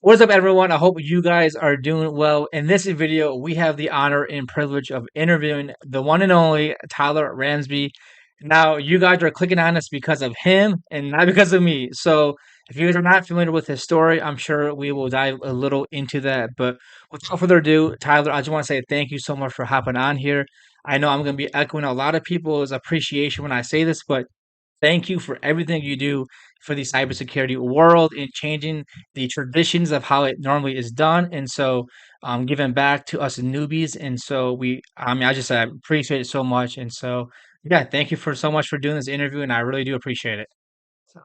What's up, everyone? I hope you guys are doing well. In this video, we have the honor and privilege of interviewing the one and only Tyler Ramsbey. Now, you guys are clicking on us because of him and not because of me. So, if you guys are not familiar with his story, I'm sure we will dive a little into that. But without further ado, Tyler, I just want to say thank you so much for hopping on here. I know I'm going to be echoing a lot of people's appreciation when I say this, but thank you for everything you do for the cybersecurity world and changing the traditions of how it normally is done. And so, giving back to us newbies. And so, I just I appreciate it so much. And so, yeah, thank you for so much for doing this interview. And I really do appreciate it. So,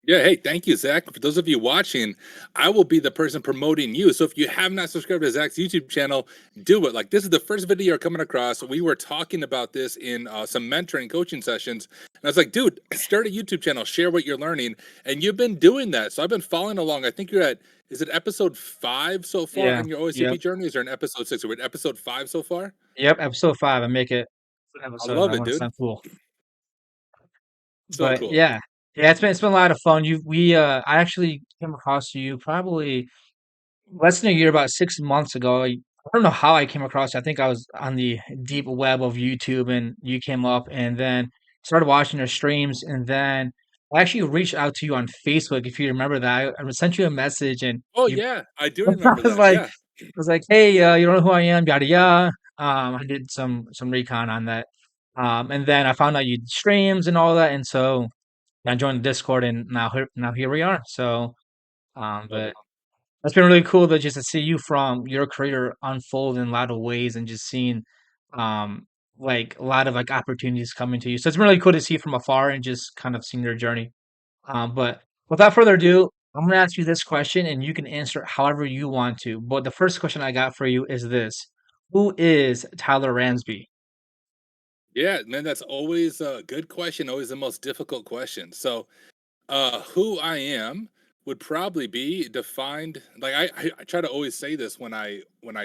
Yeah, hey, thank you, Zach. For those of you watching, I will be the person promoting you. So if you have not subscribed to Zach's YouTube channel, do it. Like this is the first video you're coming across. We were talking about this in some mentoring coaching sessions, and I was like, dude, start a YouTube channel, share what you're learning, and you've been doing that. So I've been following along. I think you're at is it episode 5 so far yeah, on your yep, OSCP journey? Is there an episode 6? Or we're at episode 5 so far? yep. Episode 5, I make it I episode. love I it, want to dude. sound cool. So But cool. yeah, yeah, it's been a lot of fun. I actually came across you probably less than a year, about 6 months ago. I don't know how I came across you. I think I was on the deep web of YouTube and you came up and then started watching your streams, and then I actually reached out to you on Facebook, if you remember that. I sent you a message and Oh you yeah, I do I remember was that. like Yeah. "Hey, you don't know who I am, yada yada." I did some recon on that. And then I found out you did streams and all that, and so I joined the Discord, and now here we are. So, Love but it. that's been really cool to just to see you from your career unfold in a lot of ways and just seeing, um, like, a lot of, like, opportunities coming to you. So it's been really cool to see from afar and just kind of seeing your journey. But without further ado, I'm gonna ask you this question, and you can answer it however you want to. But the first question I got for you is this: Who is Tyler Ramsbey? Yeah, man, that's always a good question, always the most difficult question. So, who I am would probably be defined like I try to always say this when I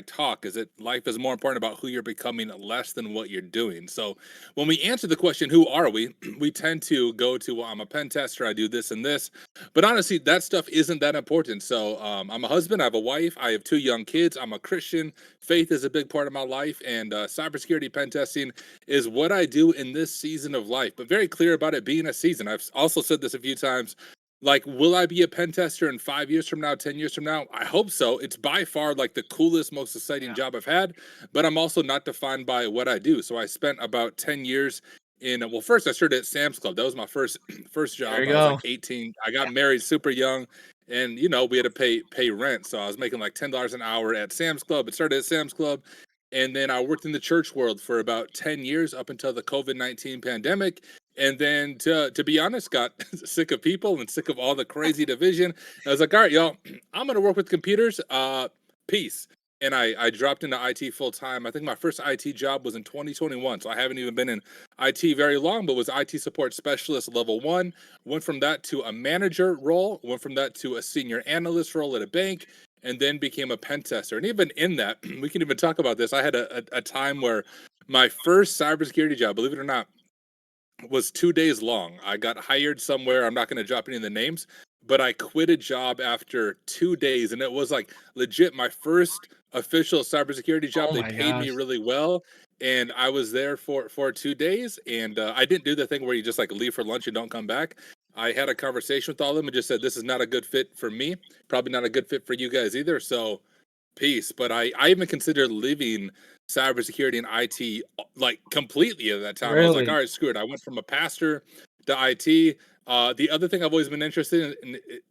talk is that life is more important about who you're becoming less than what you're doing. So when we answer the question, who are we, we tend to go to, well, I'm a pen tester, I do this and this. But honestly, that stuff isn't that important. So I'm a husband, I have a wife, I have 2 young kids, I'm a Christian. Faith is a big part of my life, and cybersecurity pen testing is what I do in this season of life, but very clear about it being a season. I've also said this a few times. Like, will I be a pen tester in 5 years from now, 10 years from now? I hope so. It's by far like the coolest, most exciting Yeah. job I've had, but I'm also not defined by what I do. So I spent about 10 years in, well, first I started at Sam's Club. That was my first first There job. you I was go. like 18. I got married super young, and we had to pay rent. So I was making like $10 an hour at Sam's Club. It started at Sam's Club. And then I worked in the church world for about 10 years up until the COVID-19 pandemic. And then to be honest, got sick of people and sick of all the crazy division. I was like, all right, y'all, I'm gonna work with computers. Peace. And I dropped into IT full time. I think my first IT job was in 2021. So I haven't even been in IT very long, but was IT support specialist level one. Went from that to a manager role, went from that to a senior analyst role at a bank, and then became a pen tester. And even in that, we can even talk about this. I had a time where my first cybersecurity job, believe it or not, was 2 days long. I got hired somewhere. I'm not going to drop any of the names, but I quit a job after 2 days. And it was like legit my first official cybersecurity job. Oh They my paid me gosh. really well. And I was there for 2 days. And I didn't do the thing where you just like leave for lunch and don't come back. I had a conversation with all of them and just said, this is not a good fit for me. Probably not a good fit for you guys either. So piece, but I even considered leaving cybersecurity and IT like completely at that time. I was like, all Really? right, screw it. I went from a pastor to IT. The other thing I've always been interested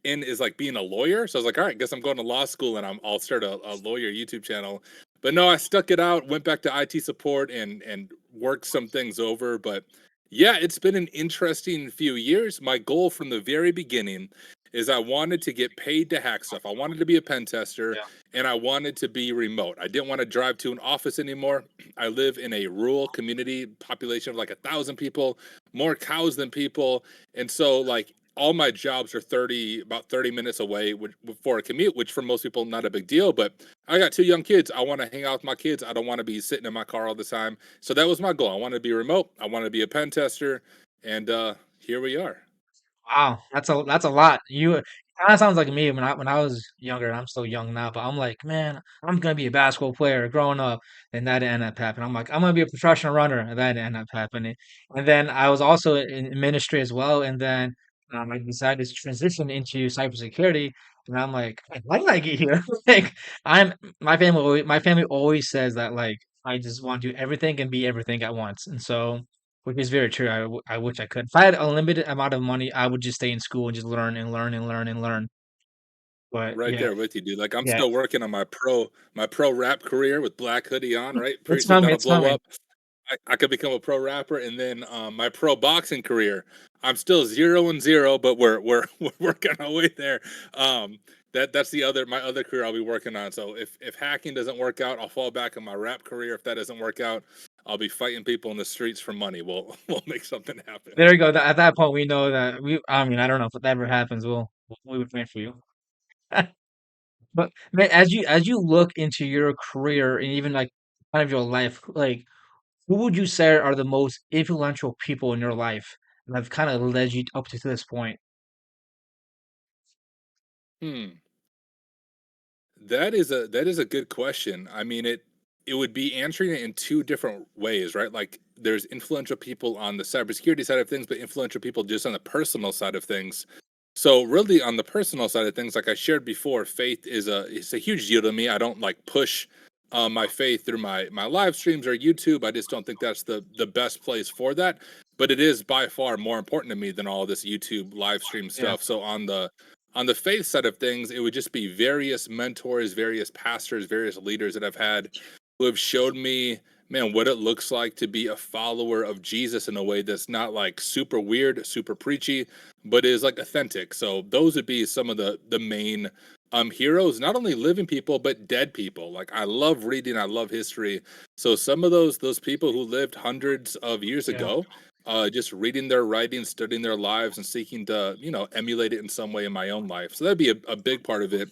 in is like being a lawyer. So I was like, all right, guess I'm going to law school and I'll start a lawyer YouTube channel. But no, I stuck it out, went back to IT support and worked some things over. But yeah, it's been an interesting few years. My goal from the very beginning is I wanted to get paid to hack stuff. I wanted to be a pen tester Yeah. and I wanted to be remote. I didn't want to drive to an office anymore. I live in a rural community, population of like 1,000 people, more cows than people, and so like all my jobs are about 30 minutes away for a commute, which for most people not a big deal. But I got 2 young kids. I want to hang out with my kids. I don't want to be sitting in my car all the time. So that was my goal. I wanted to be remote. I wanted to be a pen tester, and here we are. Wow, that's a lot. Kinda sounds like me when I was younger, and I'm still young now, but I'm like, "Man, I'm gonna be a basketball player growing up," and that didn't end up happening. I'm like, "I'm gonna be a professional runner," and that didn't end up happening. And then I was also in ministry as well, and then, I decided to transition into cybersecurity, and I'm like, "Why did I get here?" Like, I'm my family always says that, like, I just wanna do everything and be everything at once, and so which is very true. I wish I could. If I had a limited amount of money, I would just stay in school and just learn and learn and learn and learn. But Right yeah, there with you, dude. Like I'm yeah, still working on my pro rap career with black hoodie on, right? Pretty it's soon coming. that'll It's blow coming. up. I could become a pro rapper, and then my pro boxing career. I'm still 0-0, but we're we're working our way there. That's the other my other career I'll be working on. So if hacking doesn't work out, I'll fall back on my rap career. If that doesn't work out, I'll be fighting people in the streets for money. We'll make something happen. There you go. At that point, we know that we. I mean, I don't know if that ever happens. We would pray for you. But man, as you look into your career and even like kind of your life, like who would you say are the most influential people in your life that have kind of led you up to this point? Hmm. That is a good question. I mean, it would be answering it in two different ways, right? Like there's influential people on the cybersecurity side of things, but influential people just on the personal side of things. So really on the personal side of things, like I shared before, faith is a huge deal to me. I don't like push my faith through my live streams or YouTube. I just don't think that's the best place for that. But it is by far more important to me than all this YouTube live stream Yeah, stuff. So on the faith side of things, it would just be various mentors, various pastors, various leaders that I've had who have showed me, man, what it looks like to be a follower of Jesus in a way that's not like super weird, super preachy, but is like authentic. So those would be some of the main heroes, not only living people but dead people. Like I love reading, I love history. So some of those people who lived hundreds of years yeah, ago, just reading their writings, studying their lives, and seeking to emulate it in some way in my own life. So that'd be a big part of it.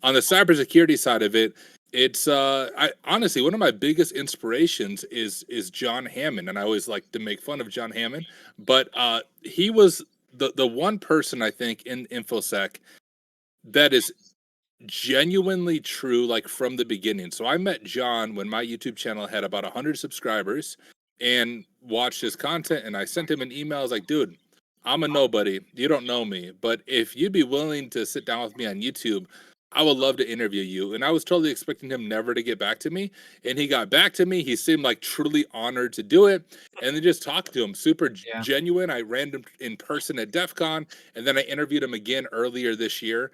On the cybersecurity side of it, it's I honestly one of my biggest inspirations is John Hammond, and I always like to make fun of John Hammond, but he was the one person I think in infosec that is genuinely true, like from the beginning. So I met John when my YouTube channel had about 100 subscribers and watched his content. And I sent him an email. I was like, dude, I'm a nobody. You don't know me. But if you'd be willing to sit down with me on YouTube, I would love to interview you. And I was totally expecting him never to get back to me. And he got back to me. He seemed like truly honored to do it. And then just talked to him, super yeah, genuine. I ran him in person at DEF CON. And then I interviewed him again earlier this year,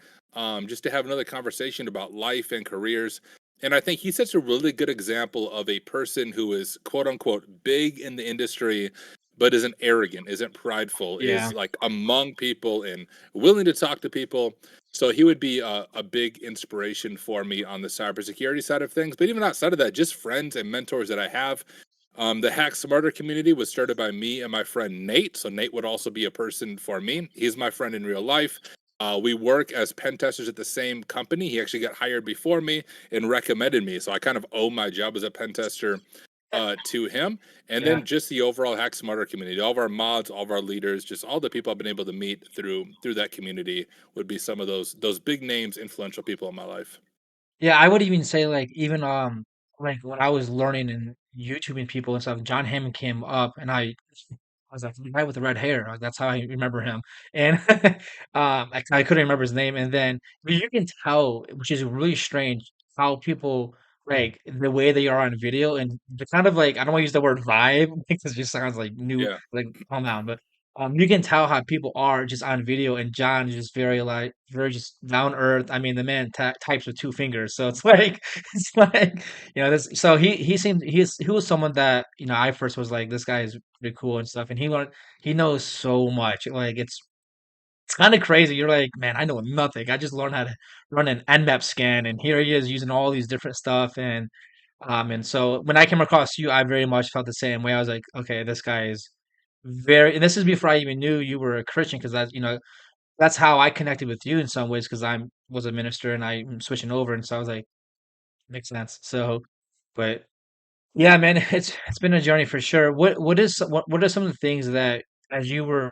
just to have another conversation about life and careers. And I think he sets a really good example of a person who is quote unquote big in the industry, but isn't arrogant, isn't prideful, yeah. is like among people and willing to talk to people. So he would be a big inspiration for me on the cybersecurity side of things. But even outside of that, just friends and mentors that I have. The Hack Smarter community was started by me and my friend Nate. So Nate would also be a person for me. He's my friend in real life. We work as pen testers at the same company. He actually got hired before me and recommended me. So I kind of owe my job as a pen tester to him. And Yeah. then just the overall Hack Smarter community, all of our mods, all of our leaders, just all the people I've been able to meet through that community would be some of those big names, influential people in my life. Yeah, I would even say like even like when I was learning and YouTubing people and stuff, John Hammond came up and I was like, "The guy with the red hair." Like, that's how I remember him. And I couldn't remember his name. And then but you can tell, which is really strange, how people like the way they are on video and the kind of like I don't want to use the word vibe because it just sounds like new Yeah. like calm down, but you can tell how people are just on video, and John is just very like very just down earth. I mean, the man types with two fingers, so it's like it's like this. So he was someone that I first was like this guy is pretty cool and stuff, and he knows so much. Like it's kind of crazy. You're like, man, I know nothing. I just learned how to run an Nmap scan, and here he is using all these different stuff, and so when I came across you, I very much felt the same way. I was like, okay, this guy is very, and this is before I even knew you were a Christian, because that's how I connected with you in some ways, because I was a minister and I'm switching over, and so I was like, makes sense. So, but yeah, man, it's been a journey for sure. What are some of the things that as you were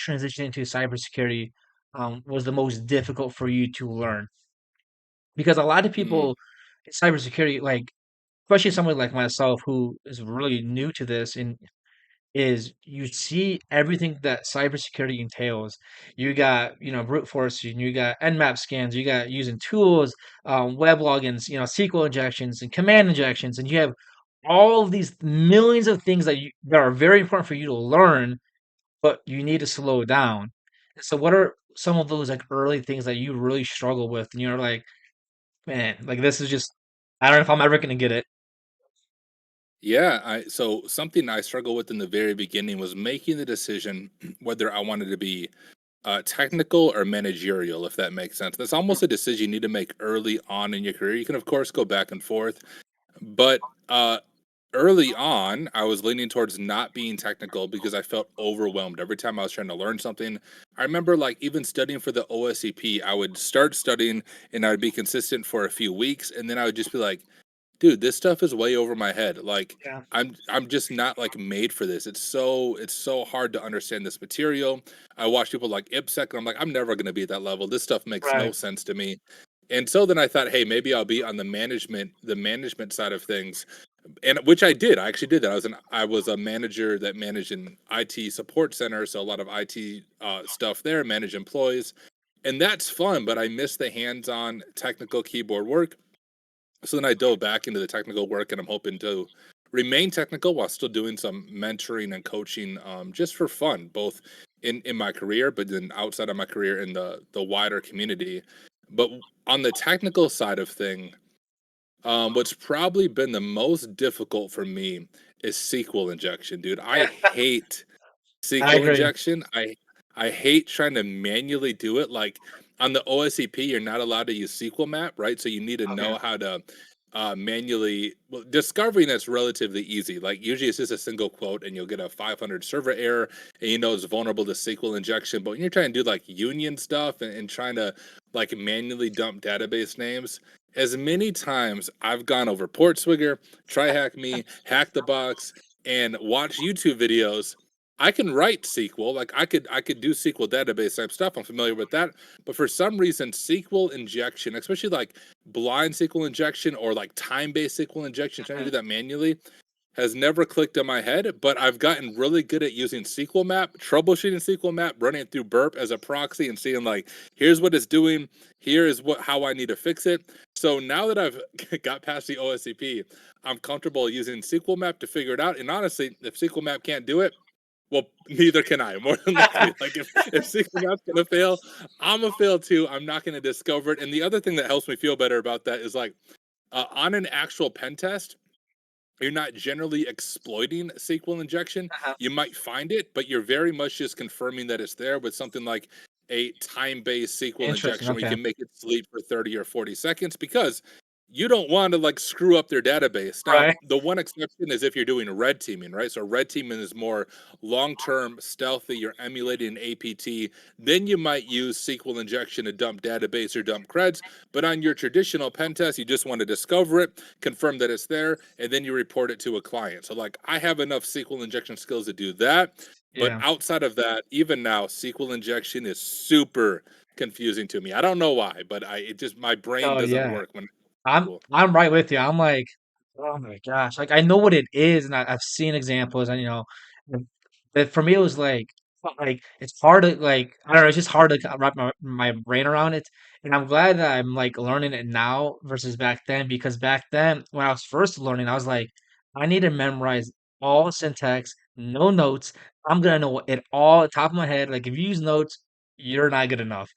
transitioning to cybersecurity? was the most difficult for you to learn? Because a lot of Mm. people in cybersecurity, like especially someone like myself who is really new to this and is you see everything that cybersecurity entails. You got, brute forcing, you got Nmap scans, you got using tools, web logins, SQL injections and command injections, and you have all of these millions of things that are very important for you to learn, but you need to slow down. And so, what are some of those like early things that you really struggle with? And you're like, man, like this is just, I don't know if I'm ever gonna get it. Yeah, so something I struggled with in the very beginning was making the decision whether I wanted to be technical or managerial, if that makes sense. That's almost a decision you need to make early on in your career. You can, of course, go back and forth, but early on, I was leaning towards not being technical because I felt overwhelmed every time I was trying to learn something. I remember, like, even studying for the OSCP, I would start studying and I would be consistent for a few weeks, and then I would just be like, dude, this stuff is way over my head. Like, Yeah. I'm just not like made for this. It's so hard to understand this material. I watch people like IPSec and I'm like, I'm never gonna be at that level. This stuff makes no Right. sense to me. And so then I thought, hey, maybe I'll be on the management side of things. And which I did. I actually did that. I was a manager that managed an IT support center, so a lot of IT stuff there, manage employees. And that's fun, but I miss the hands-on technical keyboard work. So then I dove back into the technical work, and I'm hoping to remain technical while still doing some mentoring and coaching, just for fun, both in my career, but then outside of my career in the wider community. But on the technical side of thing, what's probably been the most difficult for me is SQL injection, dude. I hate I SQL agree. injection. I hate trying to manually do it. Like on the OSCP, you're not allowed to use SQL map, right? So you need to Okay. know how to manually. Well, discovering that's relatively easy. Like usually it's just a single quote, and you'll get a 500 server error, and you know it's vulnerable to SQL injection. But when you're trying to do like union stuff and trying to like manually dump database names. As many times I've gone over PortSwigger, TryHackMe, Hack the Box, and watch YouTube videos. I can write SQL, like I could do SQL database type stuff. I'm familiar with that. But for some reason, SQL injection, especially like blind SQL injection or like time-based SQL injection, trying to do Mhm. that manually, has never clicked in my head. But I've gotten really good at using SQL Map, troubleshooting SQL Map, running it through Burp as a proxy, and seeing like, here's what it's doing, here is what how I need to fix it. So now that I've got past the OSCP, I'm comfortable using SQL Map to figure it out. And honestly, if SQL Map can't do it, well, neither can I. More than likely, like if SQL Map's gonna fail, I'm gonna fail too. I'm not gonna discover it. And the other thing that helps me feel better about that is like on an actual pen test, you're not generally exploiting SQL injection. Uh-huh. You might find it, but you're very much just confirming that it's there with something like a time-based SQL Interesting. injection where you Okay. can make it sleep for 30 or 40 seconds because you don't want to like screw up their database. Now, Right. the one exception is if you're doing red teaming, right? So red teaming is more long-term stealthy, you're emulating an APT, then you might use SQL injection to dump database or dump creds, but on your traditional pen test, you just want to discover it, confirm that it's there, and then you report it to a client. So like I have enough SQL injection skills to do that. But Yeah. outside of that, even now, SQL injection is super confusing to me. I don't know why, but it just my brain No, doesn't yeah. work when I'm SQL. I'm right with you. I'm like, oh my gosh. Like I know what it is and I've seen examples and and- but for me it was like it's hard to like I don't know, it's just hard to wrap my brain around it. And I'm glad that I'm like learning it now versus back then because back then when I was first learning, I was like, I need to memorize all the syntax, no notes. I'm gonna know it all at the top of my head. Like if you use notes, you're not good enough.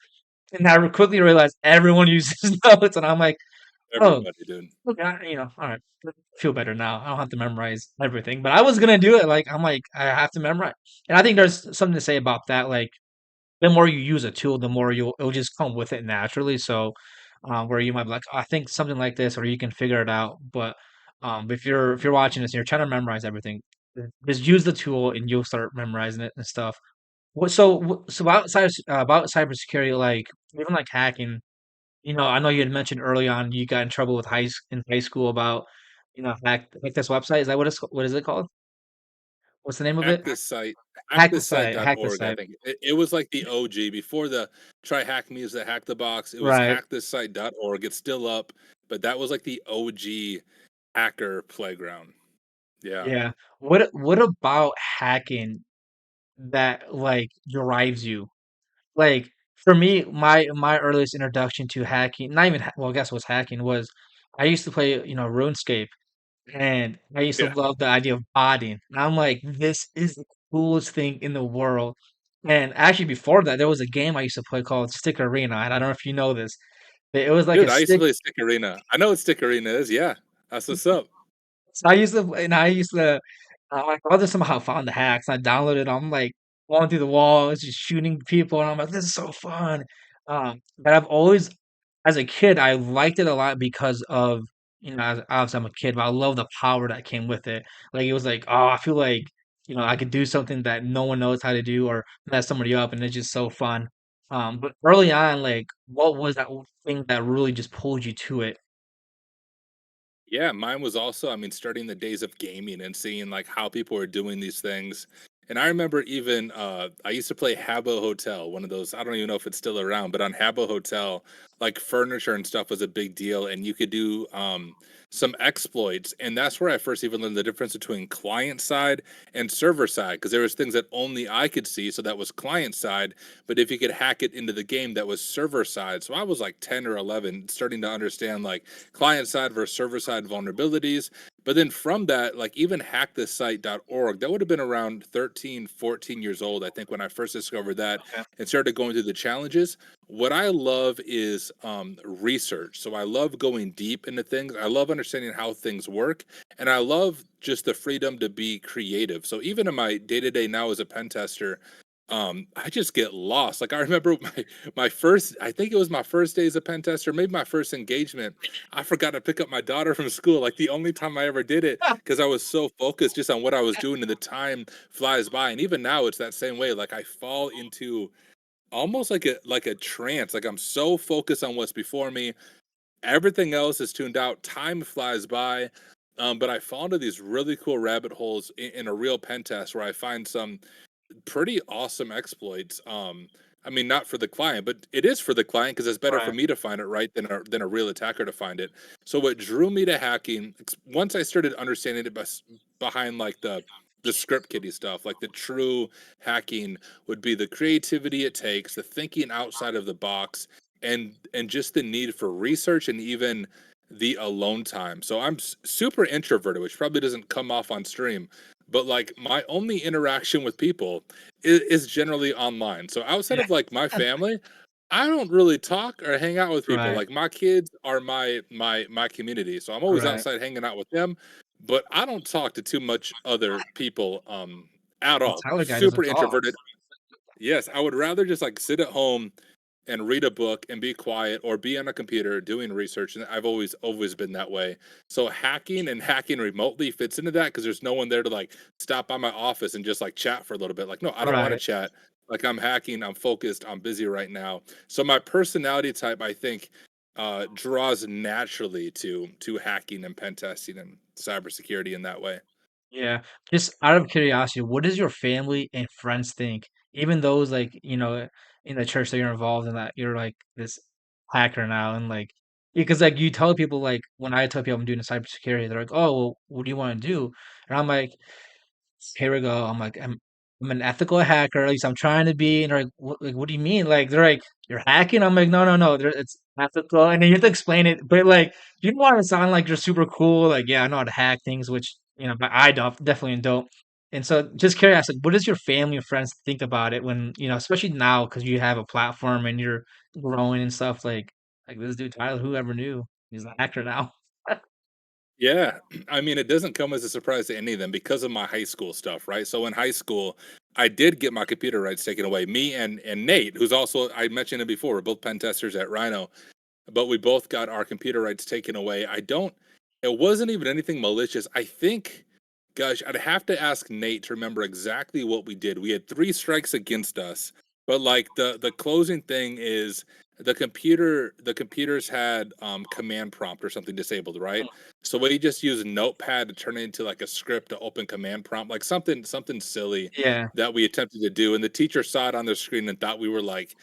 And I quickly realized everyone uses notes, and I'm like, "Oh, Everybody, dude. okay, all right, I feel better now. I don't have to memorize everything." But I was gonna do it. Like, I'm like, I have to memorize, and I think there's something to say about that. Like, the more you use a tool, the more it'll just come with it naturally. So, where you might be like, I think something like this, or you can figure it out. But if you're watching this and you're trying to memorize everything, just use the tool and you'll start memorizing it and stuff. So about cybersecurity, like even like hacking. I know you had mentioned early on you got in trouble with in high school about, hack this website. Is that what is it called? What's the name of it? Hack this site, Hack the site. Hack the hackthisite.org, I site. think. It was like the OG before the try hack me is the hack the box. It was Right. hackthisite.org. It's still up, but that was like the OG hacker playground. Yeah. Yeah. What about hacking that like drives you? Like for me, my earliest introduction to hacking, not even well, I guess was hacking was I used to play, RuneScape, and I used to Yeah. love the idea of botting. And I'm like, this is the coolest thing in the world. And actually, before that, there was a game I used to play called Stick Arena, and I don't know if you know this, but it was like a Dude, I used to stick. play Stick Arena. I know what Stick Arena is, yeah. That's what's up. So I used to, my brother somehow found the hacks. I downloaded. I'm like going through the walls, just shooting people, and I'm like, this is so fun. But I've always, as a kid, I liked it a lot because of, obviously I'm a kid, but I love the power that came with it. Like it was like, oh, I feel like, I could do something that no one knows how to do or mess somebody up, and it's just so fun. But early on, like, what was that thing that really just pulled you to it? Yeah, mine was also, I mean, starting the days of gaming and seeing like how people were doing these things. And I remember even I used to play Habbo Hotel, one of those, I don't even know if it's still around, but on Habbo Hotel, like furniture and stuff was a big deal and you could do some exploits. And that's where I first even learned the difference between client side and server side because there was things that only I could see, so that was client side, but if you could hack it into the game that was server side. So I was like 10 or 11 starting to understand like client side versus server side vulnerabilities. But then from that, like even hackthisite.org, that would have been around 13, 14 years old, I think, when I first discovered that Okay. and started going through the challenges. What I love is research. So I love going deep into things. I love understanding how things work. And I love just the freedom to be creative. So even in my day to day now as a pen tester, I just get lost. Like I remember my first, I think it was my first day as a pen tester, maybe my first engagement. I forgot to pick up my daughter from school. Like the only time I ever did it because I was so focused just on what I was doing, and the time flies by. And even now, it's that same way. Like I fall into almost like a trance. Like I'm so focused on what's before me. Everything else is tuned out. Time flies by. But I fall into these really cool rabbit holes in a real pen test where I find some pretty awesome exploits. I mean, not for the client, but it is for the client because it's better for Right. me to find it right than a real attacker to find it. So what drew me to hacking once I started understanding it behind like the script kiddie stuff, like the true hacking would be the creativity it takes, the thinking outside of the box, and just the need for research and even the alone time. So I'm super introverted, which probably doesn't come off on stream, but like my only interaction with people is generally online. So outside Yeah. of like my family, I don't really talk or hang out with people. Right. Like my kids are my community. So I'm always Right. outside hanging out with them, but I don't talk to too much other people at The all. Tyler guy Super doesn't talk. introverted. Yes, I would rather just like sit at home and read a book and be quiet or be on a computer doing research, and I've always been that way. So hacking and hacking remotely fits into that because there's no one there to like stop by my office and just like chat for a little bit. Like, no, I don't want to Right. chat. Like I'm hacking, I'm focused, I'm busy right now. So my personality type, I think, draws naturally to hacking and pen testing and cybersecurity in that way. Yeah. Just out of curiosity, what does your family and friends think? Even those like, in the church that you're involved in that you're like this hacker now and like because like you tell people like when I tell people I'm doing cybersecurity, they're like, oh well, what do you want to do? And I'm like, here we go. I'm like, I'm an ethical hacker. At least I'm trying to be. And they're like, what do you mean? Like, they're like, you're hacking? I'm like, no, no, no. It's ethical. And then you have to explain it. But like, you don't want to sound like you're super cool. Like, yeah, I know how to hack things, which, but I don't, definitely don't. And so just curious, like, what does your family and friends think about it when, especially now, because you have a platform and you're growing and stuff like this dude, Tyler, whoever knew he's a hacker now. Yeah, I mean, it doesn't come as a surprise to any of them because of my high school stuff, right? So in high school, I did get my computer rights taken away. Me and Nate, who's also I mentioned him before, we're both pen testers at Rhino, but we both got our computer rights taken away. I don't. It wasn't even anything malicious. I think, gosh, I'd have to ask Nate to remember exactly what we did. We had three strikes against us, but like the closing thing is the computers had command prompt or something disabled, right? So we just used Notepad to turn it into like a script to open command prompt, like something silly Yeah. that we attempted to do, and the teacher saw it on the screen and thought we were like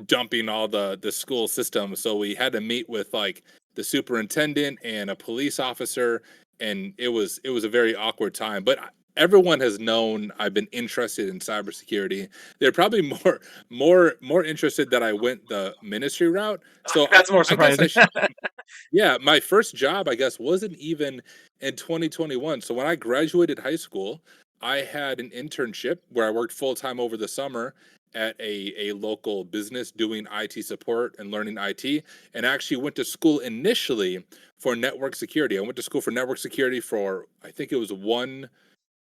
dumping all the school system. So we had to meet with like the superintendent and a police officer, and it was a very awkward time. But everyone has known I've been interested in cybersecurity. They're probably more interested that I went the ministry route. So I That's more I guess surprising. I should. Yeah, my first job, I guess, wasn't even in 2021. So when I graduated high school, I had an internship where I worked full time over the summer at a local business doing IT support and learning IT, and actually went to school initially for network security. I went to school for network security for, I think it was one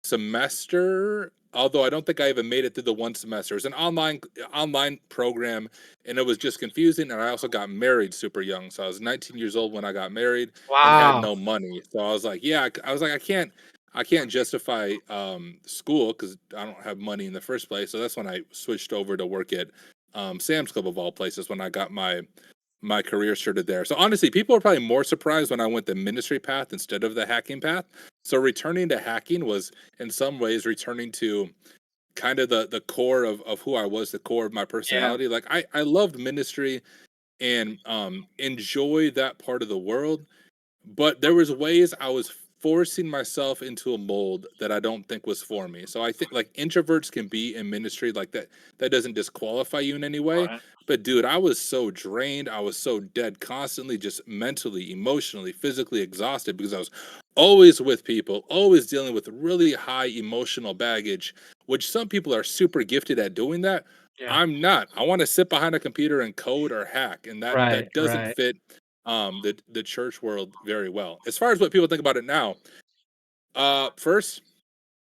semester, although I don't think I even made it through the one semester. It's an online program, and it was just confusing. And I also got married super young, so I was 19 years old when I got married and had Wow. no money. So I was like, yeah, I was like, I can't justify school because I don't have money in the first place. So that's when I switched over to work at Sam's Club of all places when I got my career started there. So honestly, people are probably more surprised when I went the ministry path instead of the hacking path. So returning to hacking was in some ways returning to kind of the core of who I was, the core of my Yeah. personality. Like I loved ministry and enjoy that part of the world, but there was ways I was forcing myself into a mold that I don't think was for me. So I think like introverts can be in ministry like that. That doesn't disqualify you in any way. Right. But dude, I was so drained. I was so dead constantly, just mentally, emotionally, physically exhausted because I was always with people, always dealing with really high emotional baggage, which some people are super gifted at doing that. Yeah. I'm not. I want to sit behind a computer and code or hack, and that Right. that doesn't Right. fit the church world very well. As far as what people think about it now, first,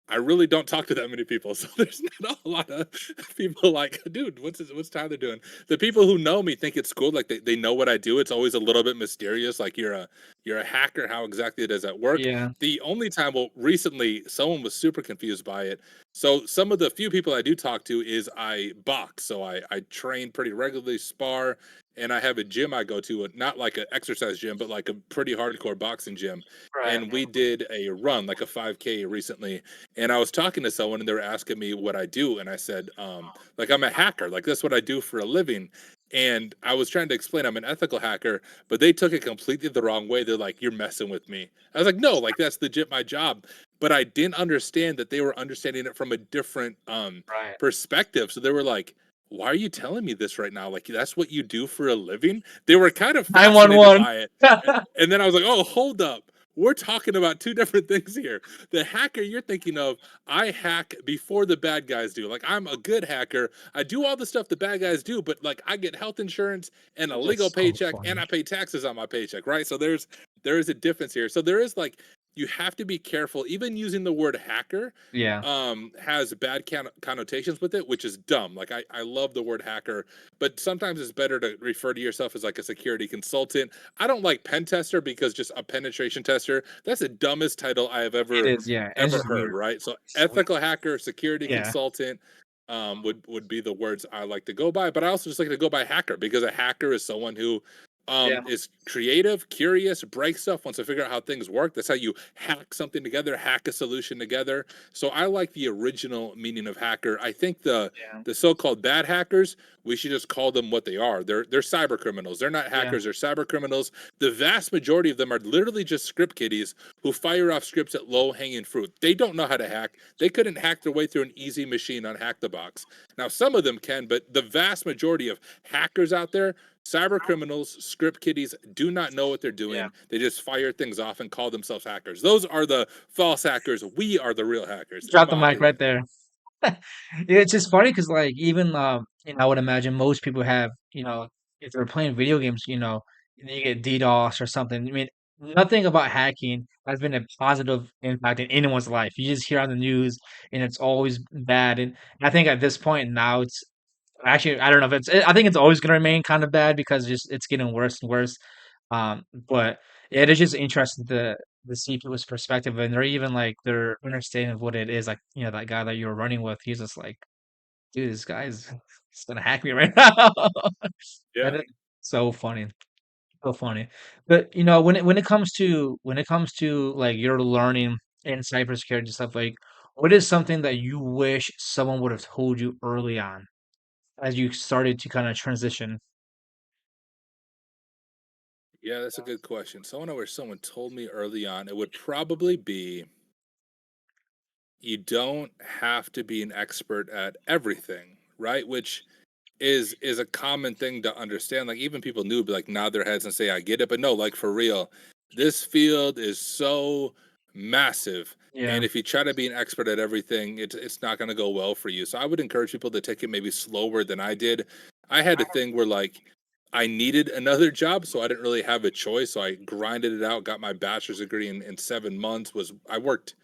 I really don't talk to that many people, so there's not a lot of people like, dude, what's Tyler doing? The people who know me think it's cool, like they know what I do. It's always a little bit mysterious, like you're a hacker. How exactly does that work? Yeah. The only time, well, recently someone was super confused by it. So some of the few people I do talk to is I box, so I train pretty regularly, spar, and I have a gym I go to, not like an exercise gym, but like a pretty hardcore boxing gym. Right. And we did a run, like a 5K recently, and I was talking to someone and they were asking me what I do. And I said, like, I'm a hacker. Like, that's what I do for a living. And I was trying to explain I'm an ethical hacker, but they took it completely the wrong way. They're like, you're messing with me. I was like, no, like, that's legit my job. But I didn't understand that they were understanding it from a different Right. perspective. So they were like, why are you telling me this right now? Like, that's what you do for a living? They were kind of fascinated 911. by it. And then I was like, oh, hold up. We're talking about two different things here. The hacker you're thinking of, I hack before the bad guys do. Like I'm a good hacker. I do all the stuff the bad guys do, but like I get health insurance and a legal That's so paycheck and funny. I pay taxes on my paycheck, right? So there is a difference here. So there is like you have to be careful. Even using the word hacker Yeah. has bad connotations with it, which is dumb. Like I love the word hacker, but sometimes it's better to refer to yourself as like a security consultant. I don't like pen tester because just a penetration tester, that's the dumbest title I have It ever is. Yeah. And it's ever just heard, weird. right? So It's weird. ethical hacker, security Yeah. consultant would be the words I like to go by, but I also just like to go by hacker because a hacker is someone who Yeah. is creative, curious, breaks stuff, wants to figure out how things work. That's how you hack something together, hack a solution together. So I like the original meaning of hacker. I think the Yeah. the so-called bad hackers, we should just call them what they are. They're cyber criminals. They're not Yeah. hackers, they're cyber criminals. The vast majority of them are literally just script kiddies who fire off scripts at low-hanging fruit. They don't know how to hack. They couldn't hack their way through an easy machine on Hack the Box. Now some of them can, but the vast majority of hackers out there, cyber criminals, script kiddies, do not know what they're Yeah. doing. They just fire things off and call themselves hackers. Those are the false hackers. We are the real hackers, in Drop the my mic opinion. right there. It's just funny because, like, even I would imagine most people have, if they're playing video games, and you get DDoS or something. I mean, nothing about hacking has been a positive impact in anyone's life. You just hear on the news, and it's always bad. And I think at this point now, it's actually I don't know if I think it's always gonna remain kind of bad because it's getting worse and worse. But yeah, it is just interesting to see people's perspective, and they're even like their understanding of what it is. Like, that guy that you were running with, he's just like, dude, this guy's He's gonna hack me right now. Yeah. That is so funny. So funny. But, when it comes to, like, your learning in cybersecurity stuff, like, what is something that you wish someone would have told you early on as you started to kinda transition? Yeah, that's a good question. Someone I wish someone told me early on, it would probably be you don't have to be an expert at everything, right? Which is a common thing to understand. Like even people new be like nod their heads and say I get it, but no, like for real, this field is so massive. Yeah, And if you try to be an expert at everything, it's not going to go well for you. So I would encourage people to take it maybe slower than I did. I had a thing where like I needed another job, so I didn't really have a choice. So I grinded it out, got my bachelor's degree in 7 months. Was I worked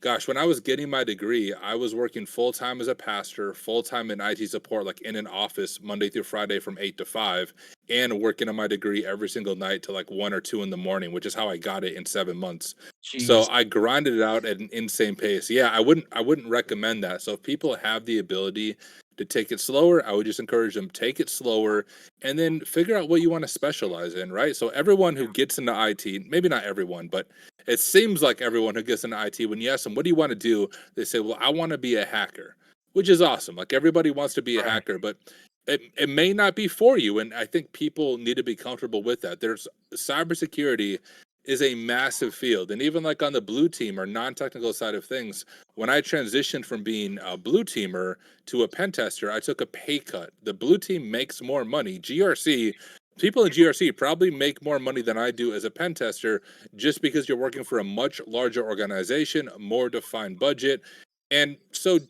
Gosh, when I was getting my degree, I was working full time as a pastor, full time in IT support, like in an office Monday through Friday from 8 to 5, and working on my degree every single night till like 1 or 2 in the morning, which is how I got it in 7 months. So jeez. I grinded it out at an insane pace. Yeah, I wouldn't recommend that. So if people have the ability to take it slower, I would just encourage them take it slower and then figure out what you want to specialize in, right? So everyone who gets into IT, maybe not everyone, but it seems like everyone who gets into IT, when you ask them, what do you want to do? They say, well, I want to be a hacker, which is awesome. Like everybody wants to be a Right, hacker, but it may not be for you. And I think people need to be comfortable with that. There's cybersecurity is a massive field. And even like on the blue team or non technical side of things, when I transitioned from being a blue teamer to a pen tester, I took a pay cut. The blue team makes more money. GRC, people in GRC probably make more money than I do as a pen tester just because you're working for a much larger organization, a more defined budget. And so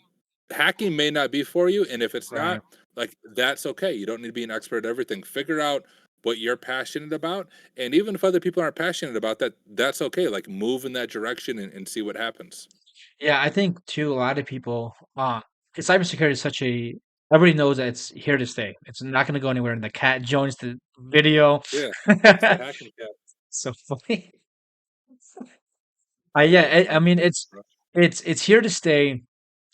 hacking may not be for you. And if it's right. not, like that's okay. You don't need to be an expert at everything. Figure out what you're passionate about. And even if other people aren't passionate about that, that's okay. Like move in that direction and see what happens. Yeah, I think too, a lot of people, 'cause cybersecurity is such a everybody knows that it's here to stay. It's not gonna go anywhere, and the cat joins the video. Yeah. It's the hacking cat. So funny. Yeah, I mean, it's here to stay,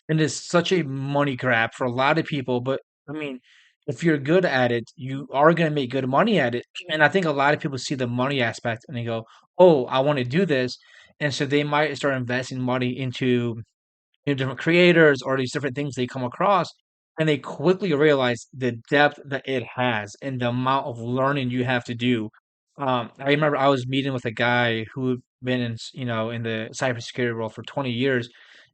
and it's such a money grab for a lot of people, but, I mean, if you're good at it, you are gonna make good money at it, and I think a lot of people see the money aspect and they go, "Oh, I wanna do this," and so they might start investing money into different creators or these different things they come across, and they quickly realize the depth that it has and the amount of learning you have to do. I remember I was meeting with a guy who had been in the cybersecurity world for 20 years,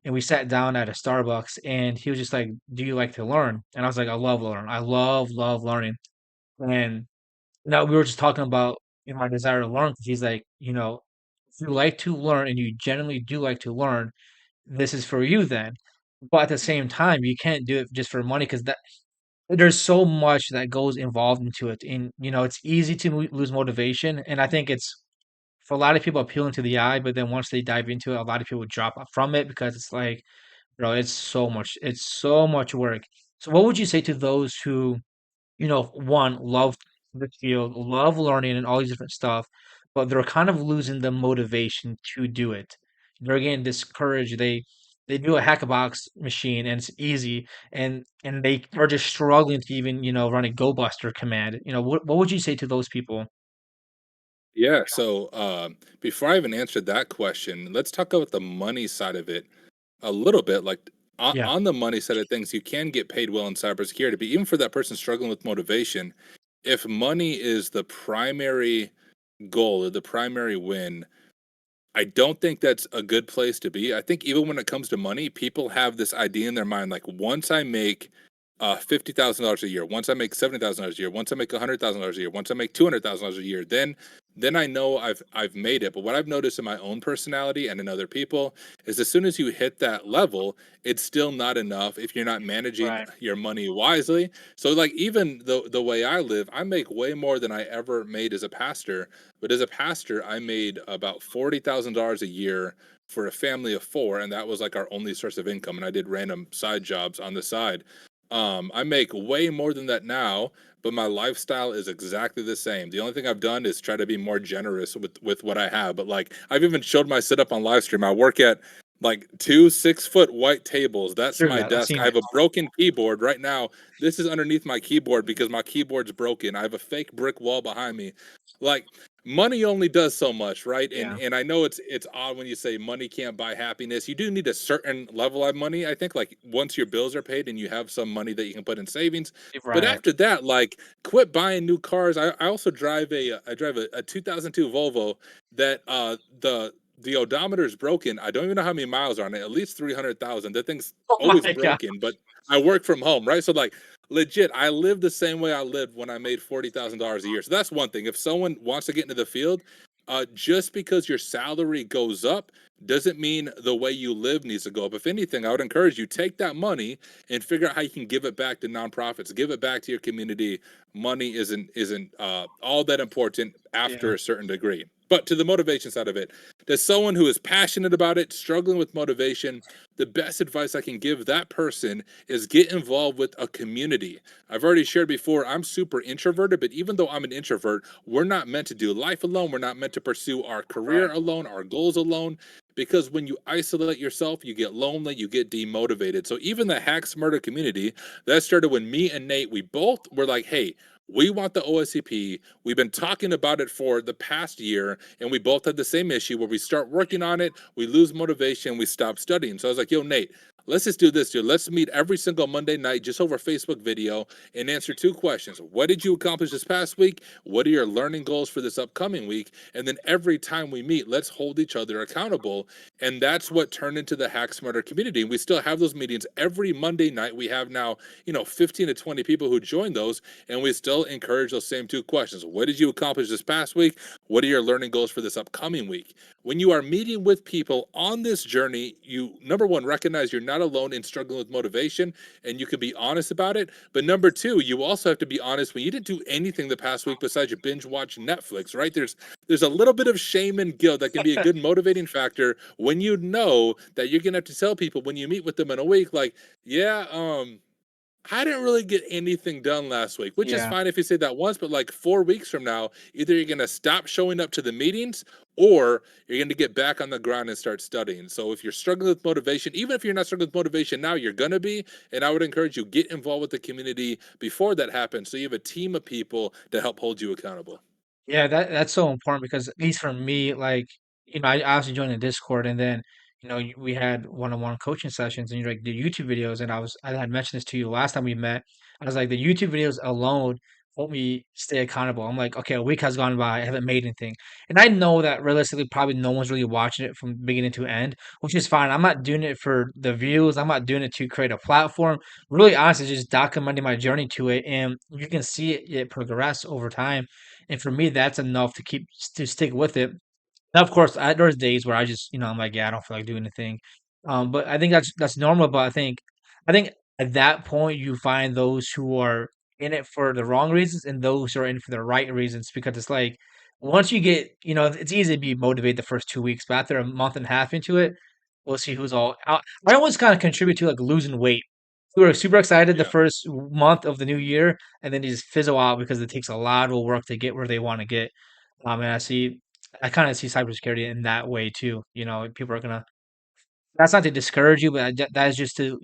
and we sat down at a Starbucks, and he was just like, "Do you like to learn?" And I was like, "I love learning. I love learning." And we were just talking about my desire to learn because he's like, if you like to learn and you genuinely do like to learn, this is for you then. But at the same time, you can't do it just for money because there's so much that goes involved into it. And, it's easy to lose motivation. And I think it's for a lot of people appealing to the eye, but then once they dive into it, a lot of people drop off from it because it's like, bro, it's so much work. So what would you say to those who one, love the field, love learning and all these different stuff, but they're kind of losing the motivation to do it. They're getting discouraged. They do a hackabox machine and it's easy, and they are just struggling to even run a go buster command. What would you say to those people? Yeah. So before I even answered that question, let's talk about the money side of it a little bit. Like Yeah, on the money side of things, you can get paid well in cybersecurity, but even for that person struggling with motivation, if money is the primary goal or the primary win, I don't think that's a good place to be. I think even when it comes to money, people have this idea in their mind like once I make $50,000 a year, once I make $70,000 a year, once I make $100,000 a year, once I make $200,000 a year, then I know I've made it. But what I've noticed in my own personality and in other people is as soon as you hit that level, it's still not enough if you're not managing right, your money wisely. So like even the way I live, I make way more than I ever made as a pastor, but as a pastor, I made about $40,000 a year for a family of four, and that was like our only source of income. And I did random side jobs on the side. I make way more than that now, but my lifestyle is exactly the same. The only thing I've done is try to be more generous with what I have. But like I've even showed my setup on live stream. I work at like 2 6-foot white tables. That's True my that. I've desk. seen I it. have a broken keyboard right now. This is underneath my keyboard because my keyboard's broken. I have a fake brick wall behind me. Like, money only does so much, right? And Yeah. and I know it's odd when you say money can't buy happiness. You do need a certain level of money, I think, like once your bills are paid and you have some money that you can put in savings. But Right. after that, like, quit buying new cars. I also drive a 2002 Volvo that the odometer is broken. I don't even know how many miles are on it. At least 300,000. That thing's Oh always my god. broken, but I work from home, right? So like legit, I live the same way I lived when I made $40,000 a year. So that's one thing. If someone wants to get into the field, just because your salary goes up doesn't mean the way you live needs to go up. If anything, I would encourage you take that money and figure out how you can give it back to nonprofits, give it back to your community. Money isn't all that important Yeah. after a certain degree. But to the motivation side of it, to someone who is passionate about it, struggling with motivation, the best advice I can give that person is get involved with a community. I've already shared before, I'm super introverted, but even though I'm an introvert, we're not meant to do life alone. We're not meant to pursue our Right. career alone, our goals alone. Because when you isolate yourself, you get lonely, you get demotivated. So even the Hacks Murder community, that started when me and Nate, we both were like, hey, we want the OSCP. We've been talking about it for the past year, and we both had the same issue where we start working on it, we lose motivation, we stop studying. So I was like, yo, Nate, let's just do this, dude. Let's meet every single Monday night just over Facebook video and answer two questions. What did you accomplish this past week? What are your learning goals for this upcoming week? And then every time we meet, let's hold each other accountable. And that's what turned into the Hack Smarter community. And we still have those meetings every Monday night. We have now, 15 to 20 people who join those, and we still encourage those same two questions. What did you accomplish this past week? What are your learning goals for this upcoming week? When you are meeting with people on this journey, you, number one, recognize you're not alone in struggling with motivation and you can be honest about it. But number two, you also have to be honest when you didn't do anything the past week besides you binge watch Netflix, right? There's a little bit of shame and guilt that can be a good motivating factor when you know that you're gonna have to tell people when you meet with them in a week, like, yeah, I didn't really get anything done last week, which is Yeah. fine if you say that once, but like 4 weeks from now, either you're going to stop showing up to the meetings or you're going to get back on the ground and start studying. So if you're struggling with motivation, even if you're not struggling with motivation now, you're going to be. And I would encourage you get involved with the community before that happens. So you have a team of people to help hold you accountable. Yeah, that's so important because at least for me, like, I also joined the Discord and then, we had one-on-one coaching sessions and you like the YouTube videos and I had mentioned this to you last time we met. I was like, the YouTube videos alone help me stay accountable. I'm like, okay, a week has gone by, I haven't made anything. And I know that realistically probably no one's really watching it from beginning to end, which is fine. I'm not doing it for the views. I'm not doing it to create a platform. Really honestly, just documenting my journey to it and you can see it progress over time. And for me, that's enough to stick with it. Now, of course, there's days where I just, I'm like, yeah, I don't feel like doing anything. But I think that's normal. But I think at that point you find those who are in it for the wrong reasons and those who are in for the right reasons. Because it's like once you get, it's easy to be motivated the first 2 weeks, but after a month and a half into it, we'll see who's all out. I always kind of contribute to like losing weight. We were super excited the Yeah. first month of the new year, and then they just fizzle out because it takes a lot of work to get where they want to get. And I kind of see cybersecurity in that way too. People are gonna. That's not to discourage you, but that is just to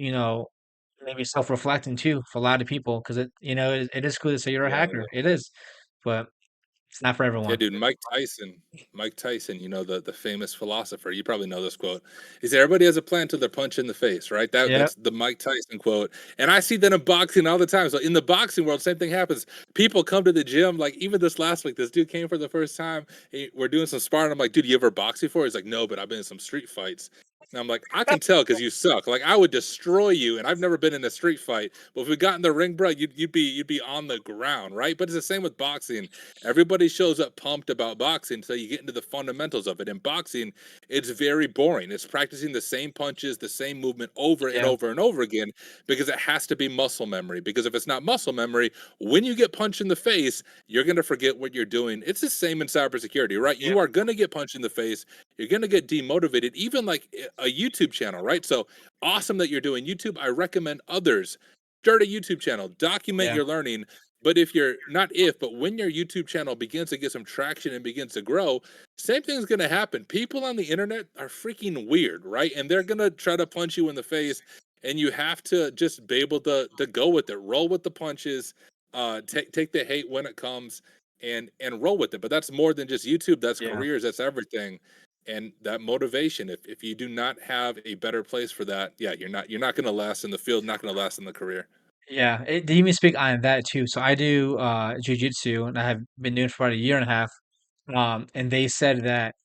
maybe self-reflecting too for a lot of people because it is cool to say you're a Yeah. hacker. It is, but it's not for Yeah, everyone. dude, Mike Tyson, the famous philosopher. You probably know this quote. He said, "Everybody has a plan till they're punched in the face." Right? Yeah, That's the Mike Tyson quote. And I see that in boxing all the time. So in the boxing world, same thing happens. People come to the gym. Like even this last week, this dude came for the first time. We're doing some sparring. I'm like, "Dude, you ever box before?" He's like, "No, but I've been in some street fights." And I'm like, "I can tell because you suck. Like I would destroy you, and I've never been in a street fight. But if we got in the ring, bro, you'd be on the ground, right?" But it's the same with boxing. Everybody shows up pumped about boxing, so you get into the fundamentals of it. In boxing, it's very boring. It's practicing the same punches, the same movement over and yeah, over and over again because it has to be muscle memory. Because if it's not muscle memory, when you get punched in the face, you're going to forget what you're doing. It's the same in cybersecurity, right? yeah, You are going to get punched in the face. You're going to get demotivated, even like a YouTube channel, right? So awesome that you're doing YouTube. I recommend others start a YouTube channel, document yeah, your learning, But if you're not if, but when your YouTube channel begins to get some traction and begins to grow, same thing's gonna happen. People on the internet are freaking weird, right? And they're gonna try to punch you in the face, and you have to just be able to go with it, roll with the punches, take the hate when it comes, and roll with it. But that's more than just YouTube. That's Yeah. careers. That's everything. And that motivation. If you do not have a better place for that, yeah, you're not gonna last in the field. Not gonna last in the career. Yeah, they even speak on that too. So I do jujitsu, and I have been doing it for about a year and a half. And they said that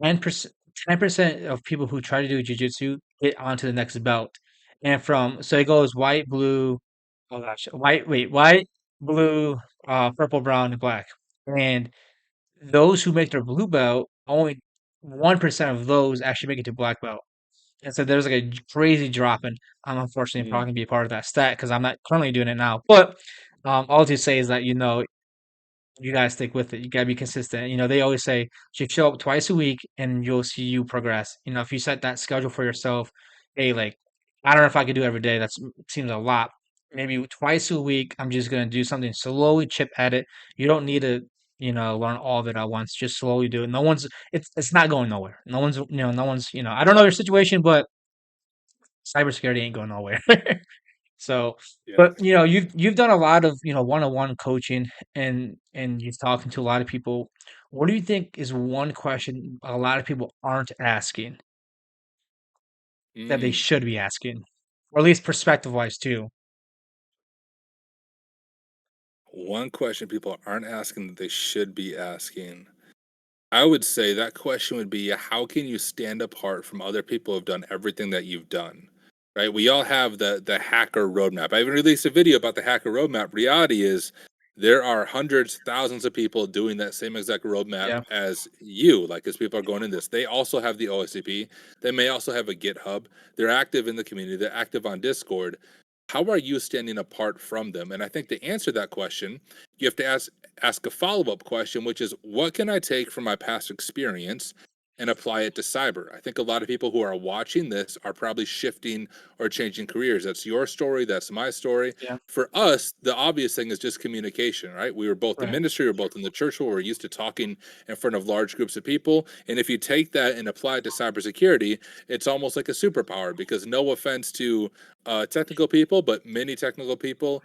10% of people who try to do jujitsu get onto the next belt. And from so it goes white, blue, oh gosh, white, blue, purple, brown, and black. And those who make their blue belt, only 1% of those actually make it to black belt. And so there's like a crazy drop, and I'm unfortunately Mm, probably gonna be a part of that stat because I'm not currently doing it now. But all to say is that you gotta stick with it. You gotta be consistent. They always say you show up twice a week and you'll see you progress. If you set that schedule for yourself, hey, like I don't know if I could do every day. Seems a lot. Maybe twice a week, I'm just gonna do something slowly, chip at it. You don't need to, learn all of it at once. Just slowly do it. It's not going nowhere. No one's, I don't know your situation, but cybersecurity ain't going nowhere. So, yeah. but you've done a lot of one-on-one coaching and you've talking to a lot of people. What do you think is one question a lot of people aren't asking that they Mm. should be asking, or at least perspective-wise too? One question people aren't asking that they should be asking. I would say that question would be how can you stand apart from other people who've done everything that you've done? Right? We all have the hacker roadmap. I even released a video about the hacker roadmap. Reality is there are hundreds, thousands of people doing that same exact roadmap Yeah, as you, like as people are going in this. They also have the OSCP. They may also have a GitHub. They're active in the community, they're active on Discord. How are you standing apart from them? And I think to answer that question, you have to ask a follow-up question, which is what can I take from my past experience and apply it to cyber? I think a lot of people who are watching this are probably shifting or changing careers. That's your story, that's my story. yeah, For us, the obvious thing is just communication, right? We were both in right, ministry, we were both in the church where we're used to talking in front of large groups of people. And if you take that and apply it to cybersecurity, it's almost like a superpower because no offense to technical people, but many technical people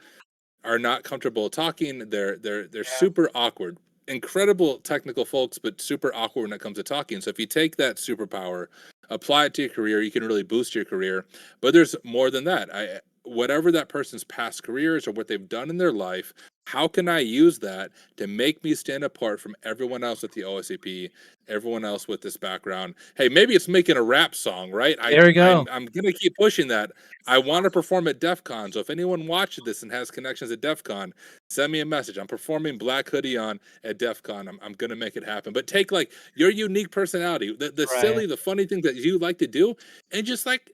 are not comfortable talking. They're yeah, super awkward. Incredible technical folks, but super awkward when it comes to talking. So if you take that superpower, apply it to your career, you can really boost your career. But there's more than that. Whatever that person's past careers or what they've done in their life, how can I use that to make me stand apart from everyone else with the OSCP, everyone else with this background? Hey, maybe it's making a rap song, right? there we go. I'm gonna keep pushing that. I want to perform at DEF CON. So if anyone watches this and has connections at DEF CON, send me a message. I'm performing Black Hoodie on at DEF CON. I'm going to make it happen. But take like your unique personality, the Right, silly, the funny thing that you like to do, and just like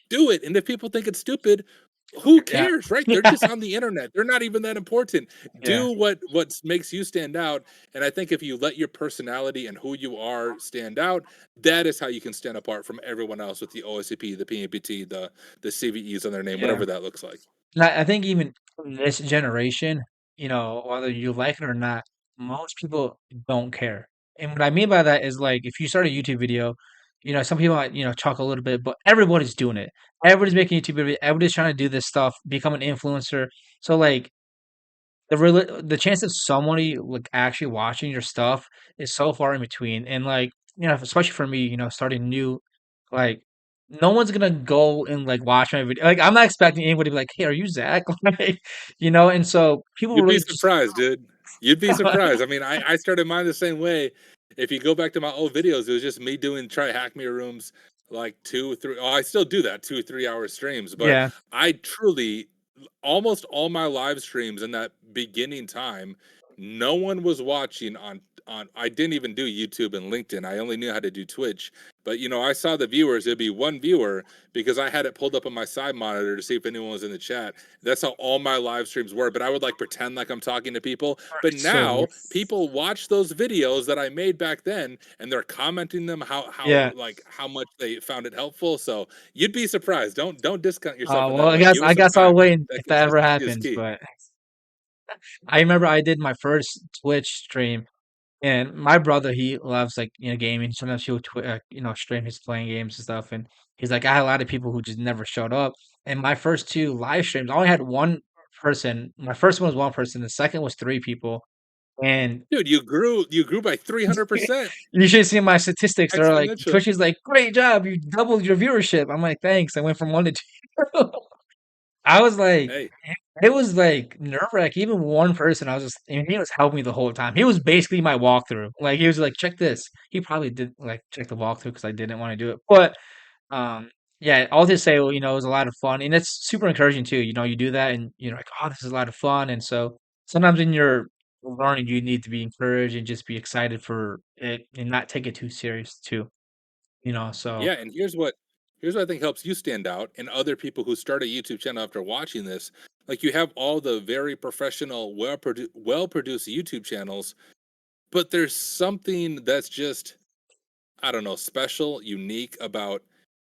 do it. And if people think it's stupid, who yeah, cares, right? They're just on the internet. They're not even that important. yeah, Do what makes you stand out. And I think if you let your personality and who you are stand out, that is how you can stand apart from everyone else with the OSCP, the PAPT, the CVEs on their name, yeah. whatever that looks like. And I think even in this generation, whether you like it or not, most people don't care. And what I mean by that is like if you start a YouTube video, some people might, talk a little bit, but everybody's doing it. Everybody's making YouTube video. Everybody's trying to do this stuff, become an influencer. So like the chance of somebody like actually watching your stuff is so far in between. And like, especially for me, starting new, like no one's gonna go and like watch my video. Like I'm not expecting anybody to be like, "Hey, are you Zach?" Like, and so people You'd be really just surprised, dude. You'd be surprised. I mean, I started mine the same way. If you go back to my old videos, it was just me doing try hack me rooms like 2, 3. Oh, I still do that 2, 3 hour streams, but yeah, I truly almost all my live streams in that beginning time, no one was watching on I didn't even do YouTube and LinkedIn. I only knew how to do Twitch. But I saw the viewers, it'd be one viewer because I had it pulled up on my side monitor to see if anyone was in the chat. That's how all my live streams were. But I would like pretend like I'm talking to people. But it's so now weird. people watch those videos that I made back then and they're commenting them how Yeah. like how much they found it helpful. So you'd be surprised. Don't discount yourself in Well, that I way. guess Give it I some guess I'll time. wait That if that ever consistency is happens, key. but I remember I did my first Twitch stream, and my brother, he loves like gaming. Sometimes he'll stream his playing games and stuff. And he's like, I had a lot of people who just never showed up. And my first two live streams, I only had one person. My first one was one person. The second was three people. And Dude, you grew by 300% you should see my statistics. They're like, exponentially. Twitch is like, great job, you doubled your viewership. I'm like, thanks. I went from one to two. I was like, Hey, it was like nerve-wracking. Even one person, I was just, and he was helping me the whole time. He was basically my walkthrough. Like he was like, check this. He probably did like check the walkthrough because I didn't want to do it. But um, yeah, I'll just say, well, it was a lot of fun, and it's super encouraging too. You do that, and you're like, oh, this is a lot of fun. And so sometimes when you're learning, you need to be encouraged and just be excited for it and not take it too serious too. So yeah, and here's what I think helps you stand out and other people who start a YouTube channel after watching this. Like you have all the very professional, well produced YouTube channels, but there's something that's just, I don't know, special, unique about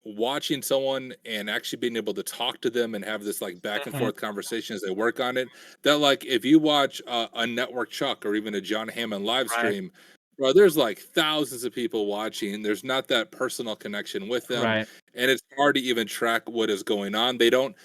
watching someone and actually being able to talk to them and have this like back and Mhm. forth conversation as they work on it. That like if you watch a Network Chuck or even a John Hammond live Right, stream, bro, there's like thousands of people watching. There's not that personal connection with them, right, and it's hard to even track what is going on. They don't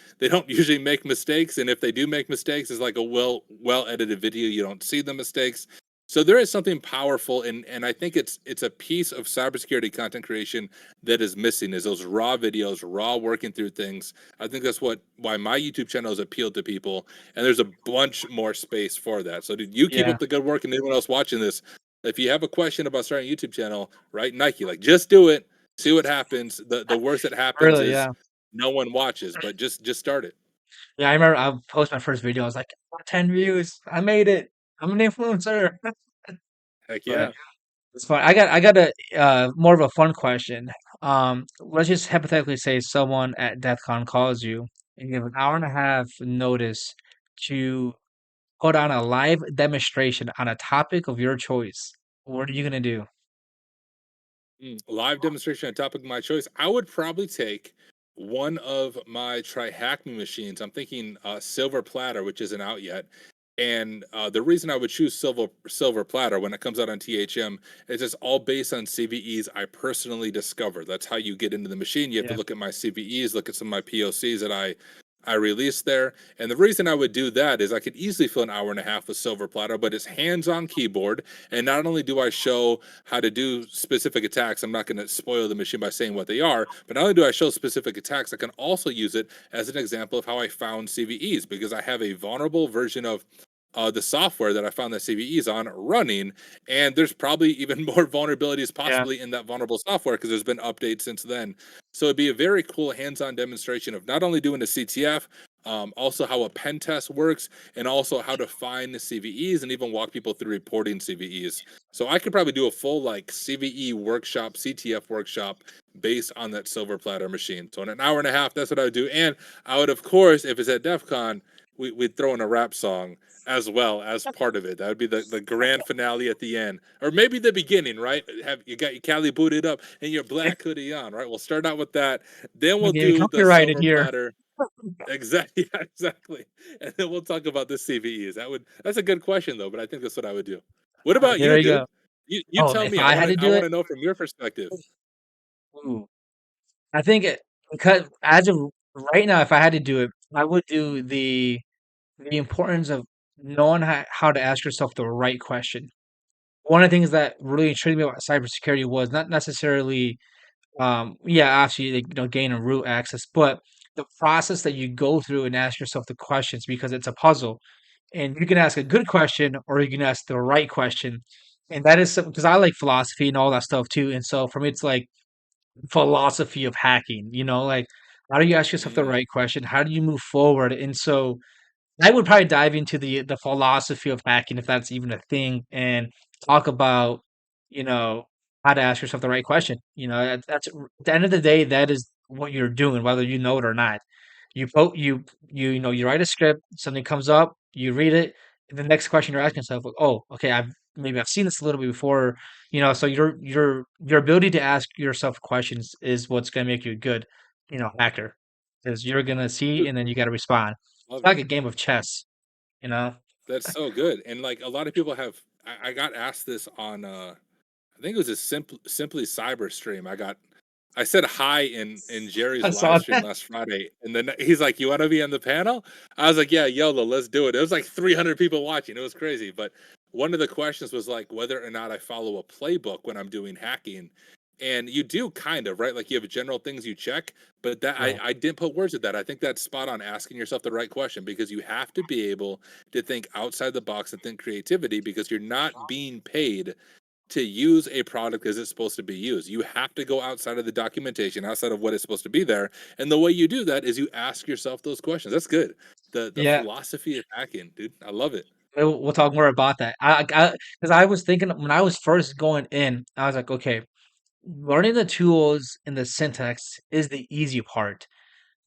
usually make mistakes, and if they do make mistakes, it's like a well edited video. You don't see the mistakes. So there is something powerful, and I think it's a piece of cybersecurity content creation that is missing is those raw videos, raw working through things. I think that's why my YouTube channel has appealed to people, and there's a bunch more space for that. So, dude, you keep yeah, up the good work, and anyone else watching this, if you have a question about starting a YouTube channel, write Nike, like just do it, see what happens. The worst that happens really, is yeah. no one watches, but just start it. Yeah, I remember I posted my first video. I was like, 10 views. I made it. I'm an influencer. Heck But yeah. it's fun. I got a more of a fun question. Let's just hypothetically say someone at DEF CON calls you and you have an hour and a half notice to put on a live demonstration on a topic of your choice. What are you gonna do? Live demonstration on topic of my choice. I would probably take one of my TriHack Me machines. I'm thinking Silver Platter, which isn't out yet. And the reason I would choose Silver Platter when it comes out on THM is it's all based on CVEs I personally discovered. That's how you get into the machine. You have to Yeah, look at my CVEs, look at some of my POCs that I released there. And the reason I would do that is I could easily fill an hour and a half with Silver Platter, but it's hands-on keyboard. And not only do I show how to do specific attacks, I'm not going to spoil the machine by saying what they are, but not only do I show specific attacks, I can also use it as an example of how I found CVEs because I have a vulnerable version of the software that I found that CVE is on running, and there's probably even more vulnerabilities yeah, possibly in that vulnerable software because there's been updates since then. So it'd be a very cool hands-on demonstration of not only doing the CTF, also how a pen test works, and also how to find the CVEs and even walk people through reporting CVEs. So I could probably do a full like CVE workshop, CTF workshop based on that Silver Platter machine. So in an hour and a half, that's what I would do. And I would, of course, if it's at DEF CON, we'd throw in a rap song as well as part of it. That would be the grand finale at the end, or maybe the beginning, right? Have you got your Cali booted up and your yeah. black hoodie on, right? We'll start out with that. Then I'm we'll getting do the copyrighted Silver here. Platter. Exactly, yeah, exactly. And then we'll talk about the CVEs. That's a good question though, but I think that's what I would do. What about There you, you go. dude? You Oh, tell if me. I I want had to to I do want it, to know from your perspective. ooh, I think because as of right now, if I had to do it, I would do the importance of knowing how to ask yourself the right question. One of the things that really intrigued me about cybersecurity was not necessarily, yeah, actually, like, gain and root access, but the process that you go through and ask yourself the questions because it's a puzzle. And you can ask a good question or you can ask the right question. And that is something because I like philosophy and all that stuff too. And so for me, it's like philosophy of hacking, like how do you ask yourself the Mm, right question? How do you move forward? And so I would probably dive into the philosophy of hacking if that's even a thing, and talk about, you know, how to ask yourself the right question. That's at the end of the day, that is what you're doing, whether you know it or not. You write a script, something comes up, you read it, and the next question you're asking yourself, like, oh, okay, I've seen this a little bit before, so your ability to ask yourself questions is what's gonna make you a good, hacker. Because you're gonna see dude, and then you gotta respond. It's love it. like a game of chess, you know? That's so good, and, like, a lot of people have I got asked this on, I think it was a Simply Cyber stream. I said hi in Jerry's I live saw stream that. last Friday, and then he's like, "You wanna be on the panel?" I was like, "Yeah, YOLO, let's do it." It was like 300 people watching, it was crazy, but one of the questions was, like, whether or not I follow a playbook when I'm doing hacking, and you do kind of, right? Like, you have general things you check, but that Right. I didn't put words with that. I think that's spot on asking yourself the right question because you have to be able to think outside the box and think creativity because you're not being paid to use a product as it's supposed to be used. You have to go outside of the documentation, outside of what is supposed to be there. And the way you do that is you ask yourself those questions. That's good. The Yeah, philosophy of hacking, dude. I love it. we'll talk more about that. Because I was thinking when I was first going in, I was like, okay, learning the tools and the syntax is the easy part.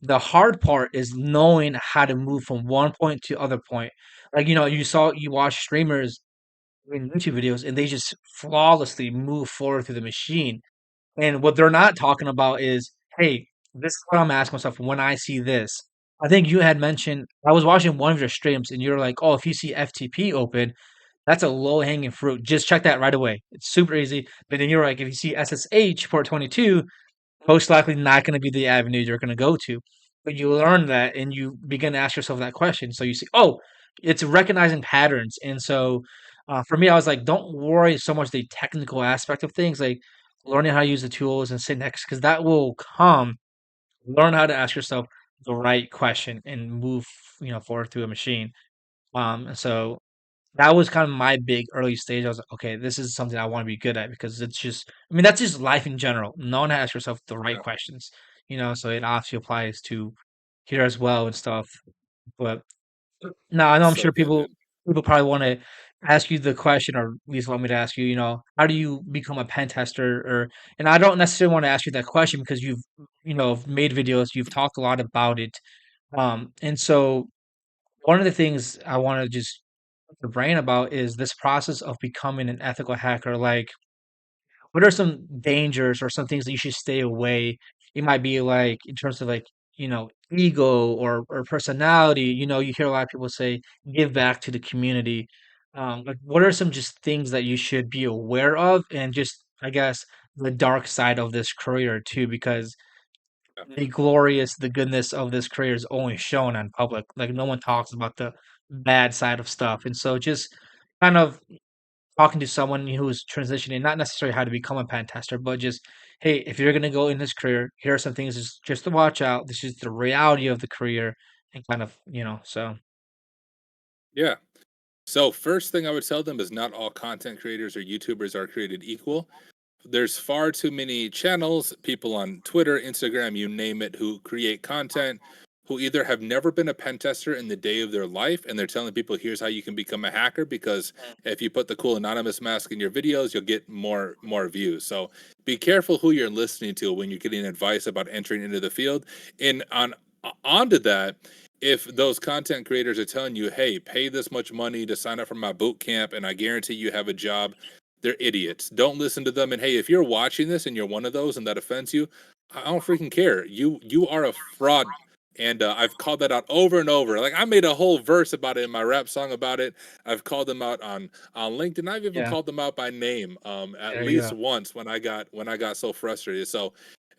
The hard part is knowing how to move from one point to other point. Like, you watch streamers in YouTube videos and they just flawlessly move forward through the machine. And what they're not talking about is, hey, this is what I'm asking myself when I see this. I think you had mentioned, I was watching one of your streams and you're like, oh, if you see FTP open, that's a low hanging fruit. Just check that right away. It's super easy. But then you're like, if you see SSH port 22, most likely not going to be the avenue you're going to go to. But you learn that and you begin to ask yourself that question. So you see, oh, it's recognizing patterns. And so for me, I was like, don't worry so much the technical aspect of things, like learning how to use the tools and sit next, because that will come. Learn how to ask yourself the right question and move, forward through a machine. And so that was kind of my big early stage. I was like, okay, this is something I want to be good at because it's just, I mean, that's just life in general. Knowing how to ask yourself the right Yeah. questions, so it obviously applies to here as well and stuff. But no, I know I'm So sure good, man. people probably want to ask you the question, or at least want me to ask you, how do you become a pen tester? And I don't necessarily want to ask you that question because you've, made videos, you've talked a lot about it. And so one of the things I want to just the brain about is this process of becoming an ethical hacker. Like, what are some dangers or some things that you should stay away? It might be like in terms of like, ego or personality. You hear a lot of people say, give back to the community. Like, what are some just things that you should be aware of, and just, I guess, the dark side of this career too, because Yeah. the goodness of this career is only shown on public. Like, no one talks about the bad side of stuff. And so just kind of talking to someone who's transitioning, not necessarily how to become a pen tester, but just, hey, if you're gonna go in this career, here are some things just to watch out. This is the reality of the career, and kind of, so Yeah. So first thing I would tell them is not all content creators or YouTubers are created equal. There's far too many channels, people on Twitter, Instagram, you name it, who create content who either have never been a pen tester in the day of their life and they're telling people here's how you can become a hacker because if you put the cool anonymous mask in your videos you'll get more views. So be careful who you're listening to when you're getting advice about entering into the field. And onto that, if those content creators are telling you, hey, pay this much money to sign up for my boot camp and I guarantee you have a job, they're idiots. Don't listen to them. And hey, if you're watching this and you're one of those and that offends you, I don't freaking care. You are a fraud. And I've called that out over and over. Like I made a whole verse about it in my rap song about it. I've called them out on LinkedIn. I've even yeah, called them out by name at there you least go. once when I got so frustrated. So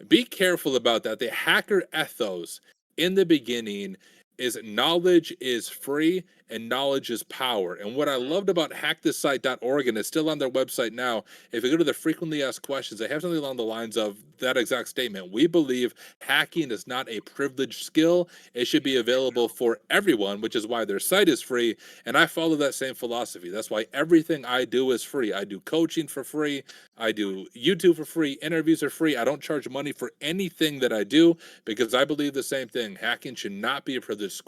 be careful about that. The hacker ethos in the beginning is knowledge is free and knowledge is power. And what I loved about hackthisite.org, and it's still on their website now, if you go to the frequently asked questions, they have something along the lines of that exact statement. We believe hacking is not a privileged skill. It should be available for everyone, which is why their site is free. And I follow that same philosophy. That's why everything I do is free. I do coaching for free. I do YouTube for free. Interviews are free. I don't charge money for anything that I do because I believe the same thing. Hacking should not be a privileged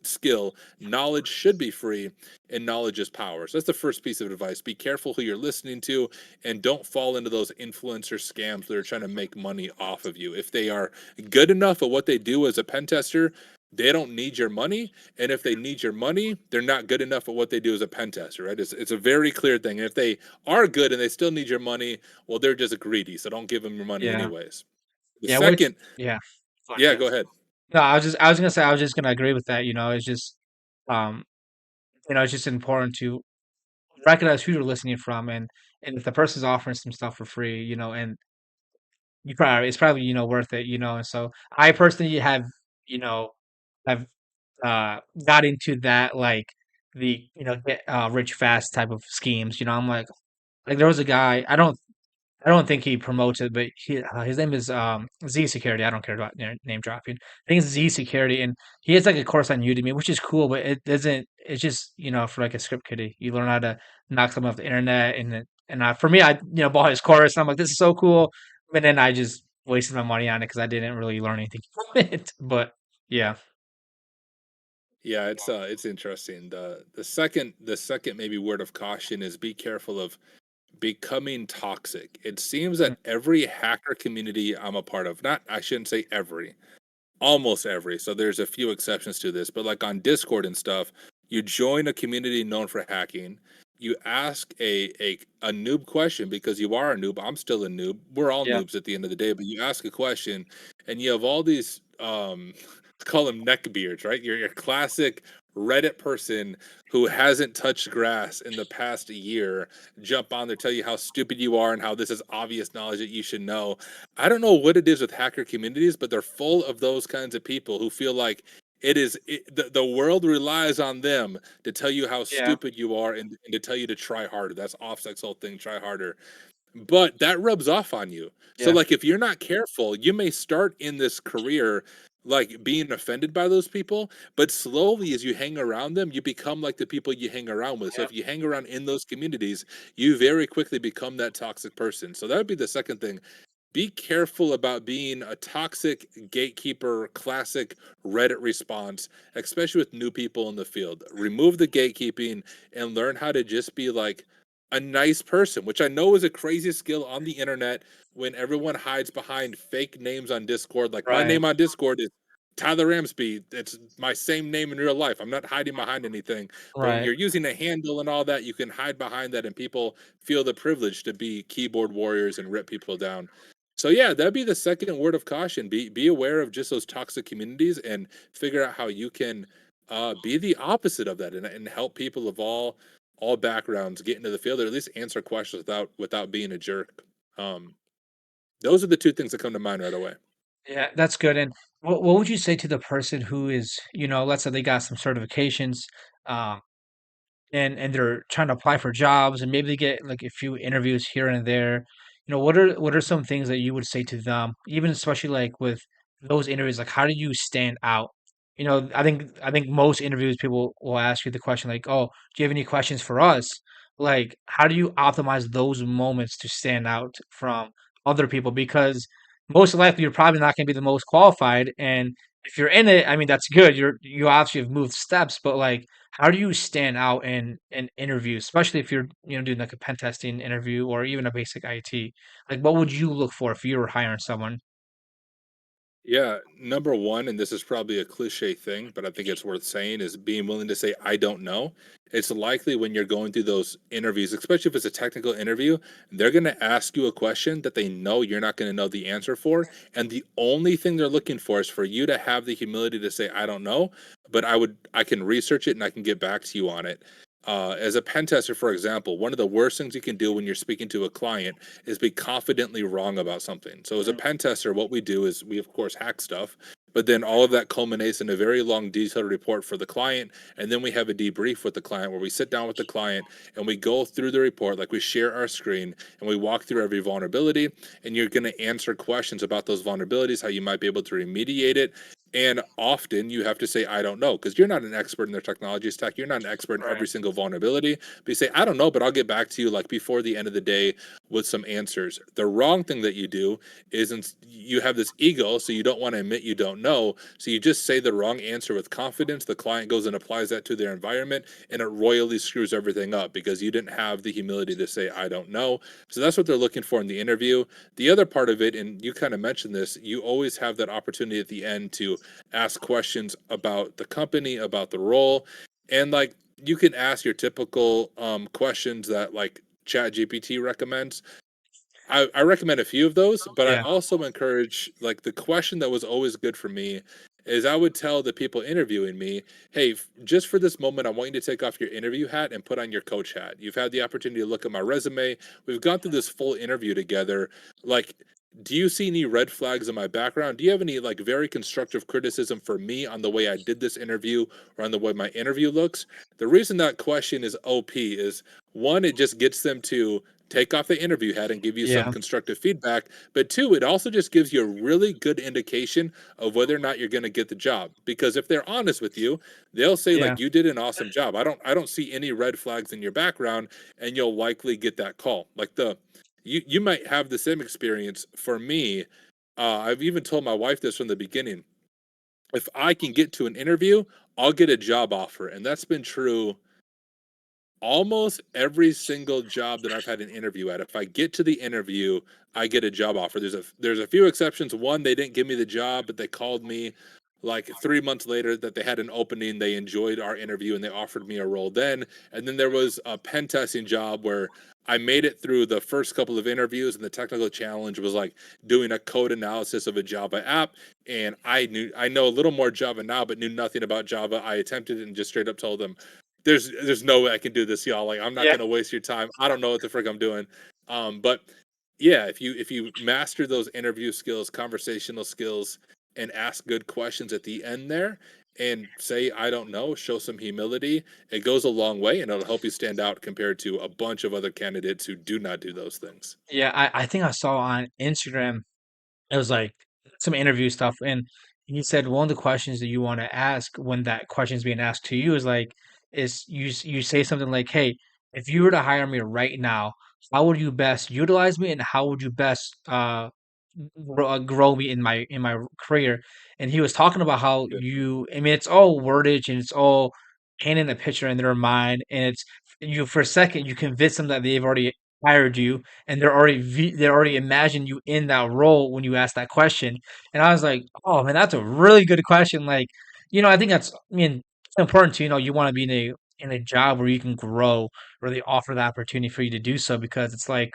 skill. Knowledge should be free, and knowledge is power. So that's the first piece of advice. Be careful who you're listening to, and don't fall into those influencer scams that are trying to make money off of you. If they are good enough at what they do as a pen tester, they don't need your money. And if they need your money, they're not good enough at what they do as a pen tester, right? It's a very clear thing. And if they are good and they still need your money, well, they're just greedy. So don't give them your money Yeah, anyways. The yeah, which second, yeah, yeah, go ahead. no, I was gonna say I was just gonna agree with that. It's just um it's just important to recognize who you're listening from, and if the person's offering some stuff for free, and it's probably, worth it, and so I personally you know, have, got into that, like, get, rich fast type of schemes, I'm like, there was a guy, I don't think he promotes it, but his name is, Z Security. I don't care about name dropping. I think it's Z Security, and he has like a course on Udemy, which is cool, but it doesn't. It's just for like a script kiddie. You learn how to knock someone off the internet, for me, I bought his course, and I'm like, this is so cool, but then I just wasted my money on it because I didn't really learn anything from it. But yeah, Yeah, it's interesting. The second maybe word of caution is be careful of becoming toxic. It seems mm, that every hacker community I'm a part of, not I shouldn't say every, almost every. So there's a few exceptions to this, but like on Discord and stuff, you join a community known for hacking. You ask a noob question because you are a noob. I'm still a noob. We're all yeah, noobs at the end of the day, but you ask a question and you have all these call them neckbeards, right? You're your classic Reddit person who hasn't touched grass in the past year jump on there, tell you how stupid you are and how this is obvious knowledge that you should know. I don't know what it is with hacker communities, but they're full of those kinds of people who feel like the world relies on them to tell you how yeah, stupid you are and to tell you to try harder. That's Offset's whole thing, try harder. But that rubs off on you. So, yeah, like, if you're not careful, you may start in this career like being offended by those people, but slowly as you hang around them, you become like the people you hang around with. So, yeah, if you hang around in those communities, you very quickly become that toxic person. So, that would be the second thing. Be careful about being a toxic gatekeeper, classic Reddit response, especially with new people in the field. Remove the gatekeeping and learn how to just be like a nice person, which I know is a crazy skill on the internet when everyone hides behind fake names on Discord. Like my right, name on Discord is Tyler Ramsbey. It's my same name in real life. I'm not hiding behind anything. But when right, you're using a handle and all that, you can hide behind that and people feel the privilege to be keyboard warriors and rip people down. So yeah, that'd be the second word of caution. Be aware of just those toxic communities and figure out how you can be the opposite of that and help people of all backgrounds get into the field or at least answer questions without being a jerk. Um, those are the two things that come to mind right away. yeah. That's good. And what would you say to the person who is, let's say they got some certifications, um, and they're trying to apply for jobs and maybe they get like a few interviews here and there. What are some things that you would say to them, even especially like with those interviews, like how do you stand out? I think most interviews people will ask you the question like, "Oh, do you have any questions for us?" Like, how do you optimize those moments to stand out from other people? Because most likely you're probably not going to be the most qualified, and if you're in it, I mean that's good. You obviously have moved steps, but like how do you stand out in interviews, especially if you're, doing like a pen testing interview or even a basic IT? Like, what would you look for if you were hiring someone? Yeah, number one, and this is probably a cliche thing, but I think it's worth saying, is being willing to say, I don't know. It's likely when you're going through those interviews, especially if it's a technical interview, they're going to ask you a question that they know you're not going to know the answer for. And the only thing they're looking for is for you to have the humility to say, I don't know, but I can research it and I can get back to you on it. As a pen tester, for example, one of the worst things you can do when you're speaking to a client is be confidently wrong about something. So, as a Mm, pen tester, what we do is we, of course, hack stuff, but then all of that culminates in a very long, detailed report for the client. And then we have a debrief with the client where we sit down with the client and we go through the report, like we share our screen and we walk through every vulnerability. And you're going to answer questions about those vulnerabilities, how you might be able to remediate it. And often you have to say, I don't know, because you're not an expert in their technology stack. You're not an expert in right, every single vulnerability. But you say, I don't know, but I'll get back to you like before the end of the day with some answers. The wrong thing that you do is you have this ego, so you don't want to admit you don't know. So you just say the wrong answer with confidence. The client goes and applies that to their environment, and it royally screws everything up because you didn't have the humility to say, I don't know. So that's what they're looking for in the interview. The other part of it, and you kind of mentioned this, you always have that opportunity at the end to ask questions about the company, about the role, and like you can ask your typical questions that like Chat GPT recommends. I recommend a few of those, but I yeah, also encourage like the question that was always good for me is I would tell the people interviewing me, "Hey, just for this moment, I want you to take off your interview hat and put on your coach hat. You've had the opportunity to look at my resume. We've gone through this full interview together. Like, do you see any red flags in my background? Do you have any like very constructive criticism for me on the way I did this interview or on the way my interview looks?" The reason that question is OP is one, it just gets them to take off the interview hat and give you some Yeah. constructive feedback. But two, it also just gives you a really good indication of whether or not you're going to get the job. Because if they're honest with you, they'll say Yeah. like you did an awesome job. I don't see any red flags in your background, and you'll likely get that call. Like the you might have the same experience. For me, I've even told my wife this from the beginning. If I can get to an interview, I'll get a job offer, and that's been true almost every single job that I've had an interview at. If I get to the interview, I get a job offer. There's a few exceptions. One, they didn't give me the job, but they called me like 3 months later that they had an opening. They enjoyed our interview and they offered me a role then. And then there was a pen testing job where I made it through the first couple of interviews, and the technical challenge was like doing a code analysis of a Java app. And I know a little more Java now, but knew nothing about Java. I attempted it and just straight up told them, there's no way I can do this, y'all. Like, I'm not Yeah. gonna waste your time. I don't know what the frick I'm doing. But yeah, if you master those interview skills, conversational skills, and ask good questions at the end there, and say I don't know, show some humility, it goes a long way, and it'll help you stand out compared to a bunch of other candidates who do not do those things. Yeah. I think I saw on Instagram it was like some interview stuff, and he said one of the questions that you want to ask when that question is being asked to you is like, you say something like, "Hey, if you were to hire me right now, how would you best utilize me, and how would you best grow me in my career?" And he was talking about how Yeah, you, I mean, it's all wordage and it's all painting a picture in their mind, and it's you for a second you convince them that they've already hired you and they already imagine you in that role when you ask that question. And I was like, "Oh man, that's a really good question." Like, I think that's, I mean, it's important to, you want to be in a job where you can grow, where they offer the opportunity for you to do so, because it's like,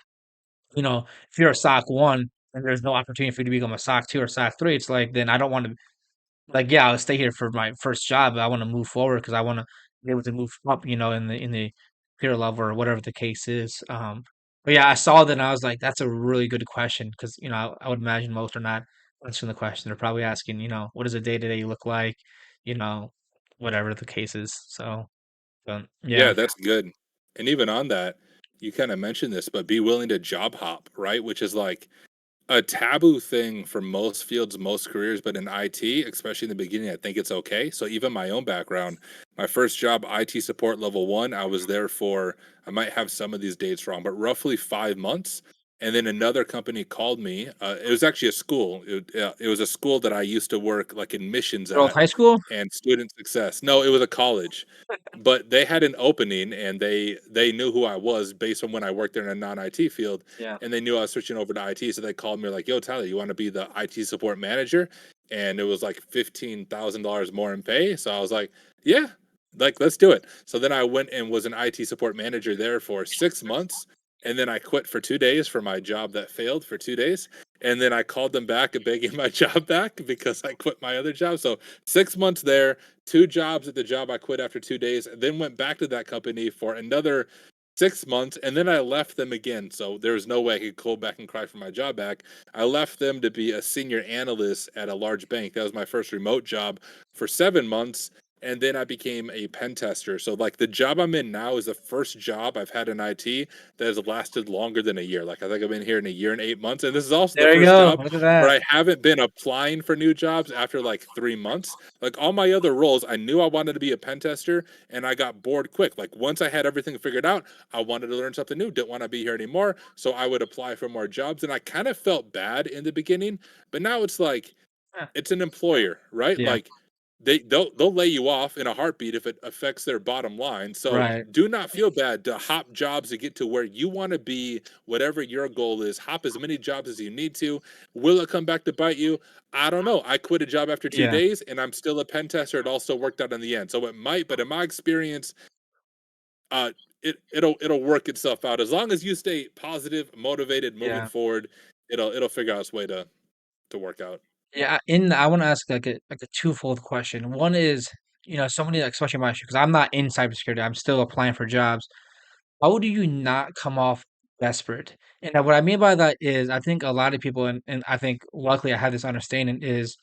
if you're a SOC 1 and there's no opportunity for you to become a SOC 2 or SOC 3, it's like, then I don't want to, like, yeah, I'll stay here for my first job, but I want to move forward because I want to be able to move up, in the peer level or whatever the case is. But yeah, I saw that and I was like, that's a really good question because I would imagine most are not answering the question. They're probably asking, what does a day to day look like, you know, whatever the case is. So, yeah, yeah, that's good. And even on that, you kind of mentioned this, but be willing to job hop, right? Which is like a taboo thing for most fields, most careers, but in IT, especially in the beginning, I think it's okay. So even my own background, my first job, IT support level one, I was there for, I might have some of these dates wrong, but roughly 5 months. And then another company called me. It was actually a school. It was a school that I used to work like admissions girls at high school. and student success. No, it was a college, but they had an opening and they knew who I was based on when I worked there in a non IT field, Yeah, and they knew I was switching over to IT. So they called me like, "Yo, Tyler, you want to be the IT support manager?" And it was like $15,000 more in pay. So I was like, "Yeah, like let's do it." So then I went and was an IT support manager there for 6 months, and then I quit for 2 days for my job that failed for 2 days. And then I called them back and begging my job back because I quit my other job. So 6 months there, two jobs at the job I quit after 2 days, then went back to that company for another 6 months, and then I left them again. So there was no way I could go back and cry for my job back. I left them to be a senior analyst at a large bank. That was my first remote job for 7 months. And then I became a pen tester. So, like, the job I'm in now is the first job I've had in IT that has lasted longer than a year. Like, I think I've been here in a year and 8 months. And this is also the there you first go. job Look at where that. I haven't been applying for new jobs after like 3 months. Like, all my other roles, I knew I wanted to be a pen tester and I got bored quick. Like, once I had everything figured out, I wanted to learn something new, didn't want to be here anymore. So I would apply for more jobs. And I kind of felt bad in the beginning, but now it's like, Huh. it's an employer, right? Yeah, Like, they'll lay you off in a heartbeat if it affects their bottom line. So right. do not feel bad to hop jobs to get to where you want to be, whatever your goal is. Hop as many jobs as you need to. Will it come back to bite you? I don't know. I quit a job after two Yeah, days and I'm still a pen tester. It all still worked out in the end. So it might, but in my experience, uh it'll work itself out. As long as you stay positive, motivated, moving yeah. forward, it'll figure out its way to work out. Yeah, I want to ask like a twofold question. One is, somebody like especially my issue because I'm not in cybersecurity. I'm still applying for jobs. How do you not come off desperate? And what I mean by that is, I think a lot of people, and I think luckily I have this understanding is,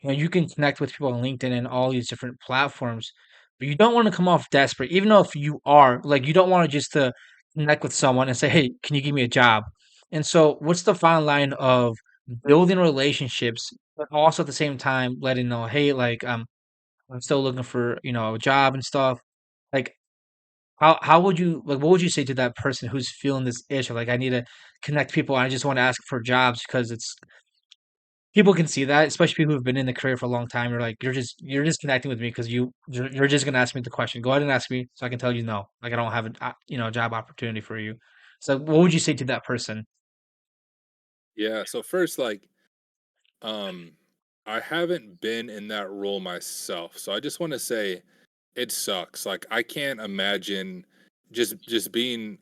you can connect with people on LinkedIn and all these different platforms, but you don't want to come off desperate, even though if you are like, you don't want to just to connect with someone and say, "Hey, can you give me a job?" And so, what's the fine line of building relationships, but also at the same time letting know, "Hey, like, I'm still looking for a job and stuff." Like, how would you like? What would you say to that person who's feeling this issue? Like, I need to connect people. I just want to ask for jobs because it's people can see that, especially people who've been in the career for a long time. You're like, you're just connecting with me because you're just gonna ask me the question. Go ahead and ask me so I can tell you no. Like I don't have a job opportunity for you. So what would you say to that person? Yeah, so first, like, um, I haven't been in that role myself, so I just wanna say it sucks. Like, I can't imagine just being,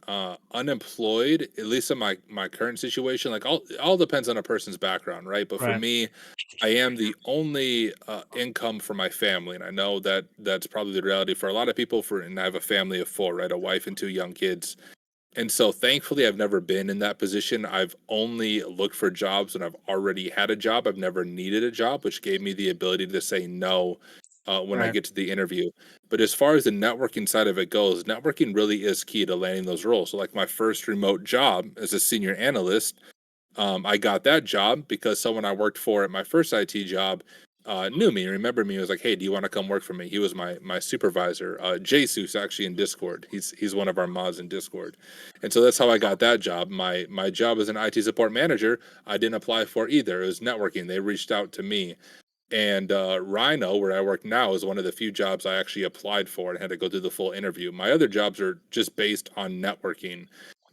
unemployed, at least in my current situation. Like, all depends on a person's background, right? But for Right, me, I am the only, income for my family, and I know that that's probably the reality for a lot of people, and I have a family of 4, right? A wife and 2 young kids. And so thankfully, I've never been in that position. I've only looked for jobs when I've already had a job. I've never needed a job, which gave me the ability to say no when I right, get to the interview. But as far as the networking side of it goes, networking really is key to landing those roles. So, like my first remote job as a senior analyst, I got that job because someone I worked for at my first IT job knew me, remembered me. He was like, "Hey, do you want to come work for me?" He was my supervisor, Jesus, actually in Discord. He's one of our mods in Discord, and so that's how I got that job. My job as an IT support manager, I didn't apply for either. It was networking. They reached out to me, and Rhino, where I work now, is one of the few jobs I actually applied for and had to go through the full interview. My other jobs are just based on networking,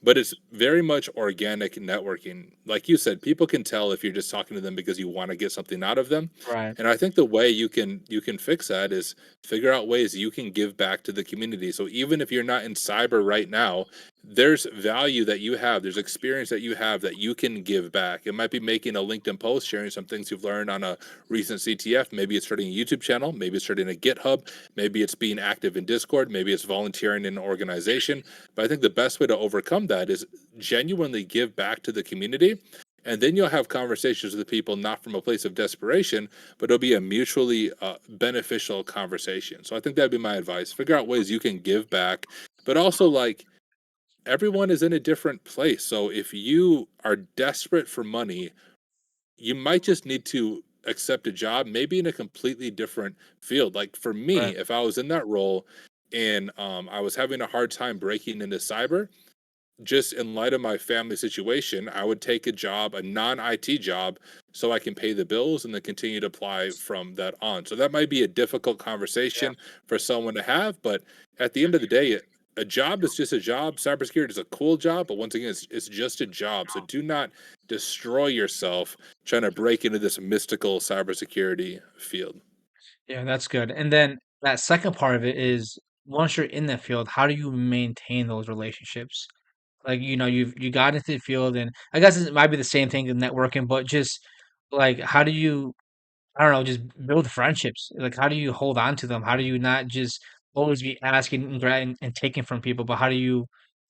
but it's very much organic networking. Like you said, people can tell if you're just talking to them because you want to get something out of them. right, And I think the way you can fix that is figure out ways you can give back to the community. So even if you're not in cyber right now, there's value that you have, there's experience that you have that you can give back. It might be making a LinkedIn post, sharing some things you've learned on a recent CTF. Maybe it's starting a YouTube channel. Maybe it's starting a GitHub. Maybe it's being active in Discord. Maybe it's volunteering in an organization. But I think the best way to overcome that is genuinely give back to the community. And then you'll have conversations with the people not from a place of desperation, but it'll be a mutually beneficial conversation. So I think that'd be my advice. Figure out ways you can give back, but also like everyone is in a different place. So if you are desperate for money, you might just need to accept a job, maybe in a completely different field. Like for right, me, if I was in that role and I was having a hard time breaking into cyber, just in light of my family situation, I would take a job, a non-IT job, so I can pay the bills and then continue to apply from that on. So that might be a difficult yeah. conversation for someone to have, but at the end of the day, a job is just a job. Cybersecurity is a cool job, but once again, it's just a job. So do not destroy yourself trying to break into this mystical cybersecurity field. Yeah, that's good. And then that second part of it is once you're in the field, how do you maintain those relationships? Like, you got into the field and I guess it might be the same thing in networking, but just like how do you I don't know, just build friendships? Like how do you hold on to them? How do you not just always be asking and taking from people, but how do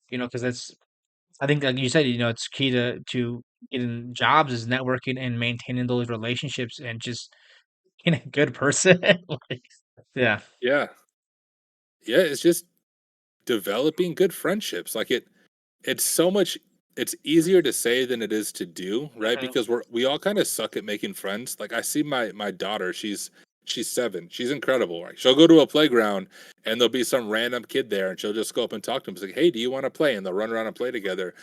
because that's I think like you said, it's key to getting jobs is networking and maintaining those relationships and just being a good person. Like, yeah. Yeah. Yeah, it's just developing good friendships. Like it's so much it's easier to say than it is to do, right? Mhm. Because we all kind of suck at making friends. Like I see my daughter, she's 7. She's incredible. Right? She'll go to a playground and there'll be some random kid there and she'll just go up and talk to him. It's like, "Hey, do you want to play?" And they'll run around and play together.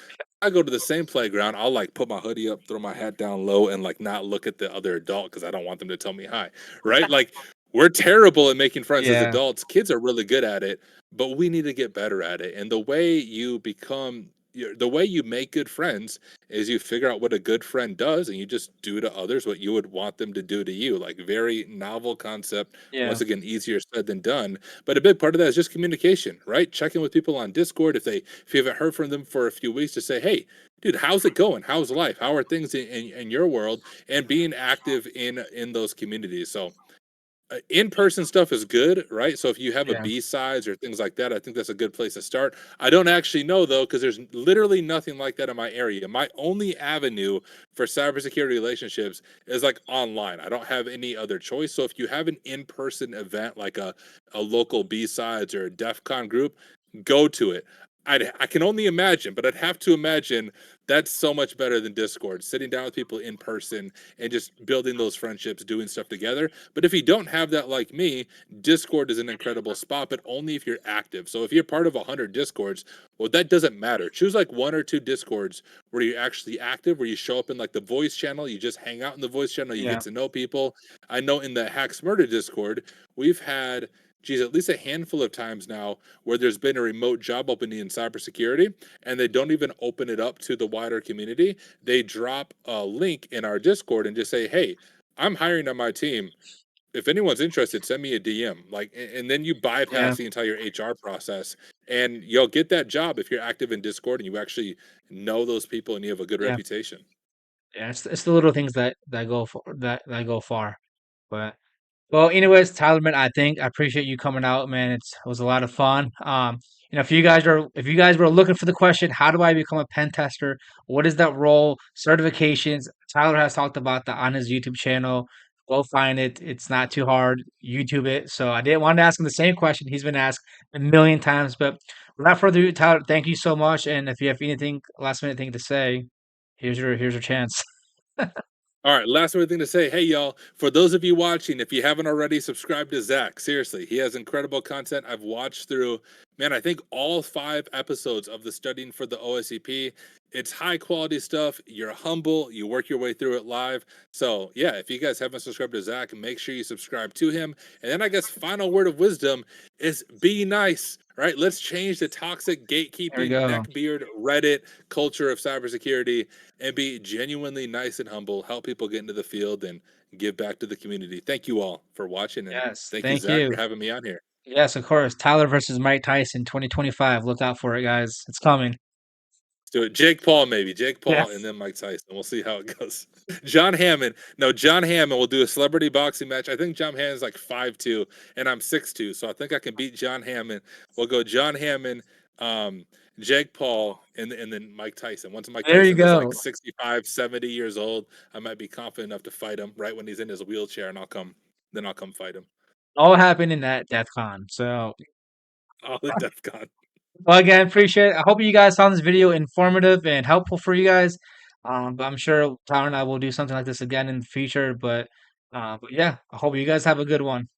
I go to the same playground, I'll like put my hoodie up, throw my hat down low, and like not look at the other adult because I don't want them to tell me hi. Right? Like we're terrible at making friends as Yeah. adults. Kids are really good at it, but we need to get better at it. And the way you become the way you make good friends is you figure out what a good friend does and you just do to others what you would want them to do to you. Like very novel concept. Yeah. Once again, easier said than done. But a big part of that is just communication, right? Checking with people on Discord if you haven't heard from them for a few weeks to say, hey, dude, how's it going? How's life? How are things in your world? And being active in those communities. So in-person stuff is good, right? So if you have a Yeah. B-sides or things like that, I think that's a good place to start. I don't actually know though, because there's literally nothing like that in my area. My only avenue for cybersecurity relationships is like online. I don't have any other choice. So if you have an in-person event like a local B-sides or a DEF CON group, go to it. I can only imagine, but I'd have to imagine that's so much better than Discord. Sitting down with people in person and just building those friendships, doing stuff together. But if you don't have that like me, Discord is an incredible spot, but only if you're active. So if you're part of 100 Discords, well, that doesn't matter. Choose like one or two Discords where you're actually active, where you show up in like the voice channel, you just hang out in the voice channel, you get Yeah. to know people. I know in the Hacks Murder Discord, we've had, geez, at least a handful of times now where there's been a remote job opening in cybersecurity and they don't even open it up to the wider community. They drop a link in our Discord and just say, hey, I'm hiring on my team. If anyone's interested, send me a DM. Like, and then you Yeah. bypass the entire HR process, and you'll get that job if you're active in Discord and you actually know those people and you have a good Yeah. reputation. Yeah. It's the little things that go for that go far. But well, anyways, Tyler, man, I appreciate you coming out, man. It was a lot of fun. If you guys were looking for the question, how do I become a pen tester? What is that role? Certifications. Tyler has talked about that on his YouTube channel. Go find it. It's not too hard. YouTube it. So I didn't want to ask him the same question he's been asked a million times. But without further ado, Tyler, thank you so much. And if you have anything last minute thing to say, here's your chance. All right, last thing to say, hey y'all, for those of you watching, if you haven't already, subscribe to Zach. Seriously, he has incredible content. I've watched through, man, I think all 5 episodes of the Studying for the OSCP. It's high quality stuff. You're humble. You work your way through it live. So yeah, if you guys haven't subscribed to Zach, make sure you subscribe to him. And then I guess final word of wisdom is be nice. Right? Let's change the toxic There we gatekeeping, go. neckbeard, Reddit culture of cybersecurity and be genuinely nice and humble, help people get into the field and give back to the community. Thank you all for watching and Yes. thank you, Thank Zach, for you. having me on here. Yes, of course. Tyler versus Mike Tyson 2025. Look out for it, guys. It's coming. Let's do it. Jake Paul, maybe. Jake Yeah. Paul and then Mike Tyson. We'll see how it goes. John Hammond. No, John Hammond will do a celebrity boxing match. I think John Hammond's like 5'2", and I'm 6'2", so I think I can beat John Hammond. We'll go John Hammond, um, Jake Paul, and then Mike Tyson. Once Mike There you Tyson is like go. 65, 70 years old, I might be confident enough to fight him right when he's in his wheelchair, and I'll come fight him. All happened in that DEF CON. So, All the Def Con. well, again, appreciate it. I hope you guys found this video informative and helpful for you guys. But I'm sure Tyler and I will do something like this again in the future. But yeah, I hope you guys have a good one.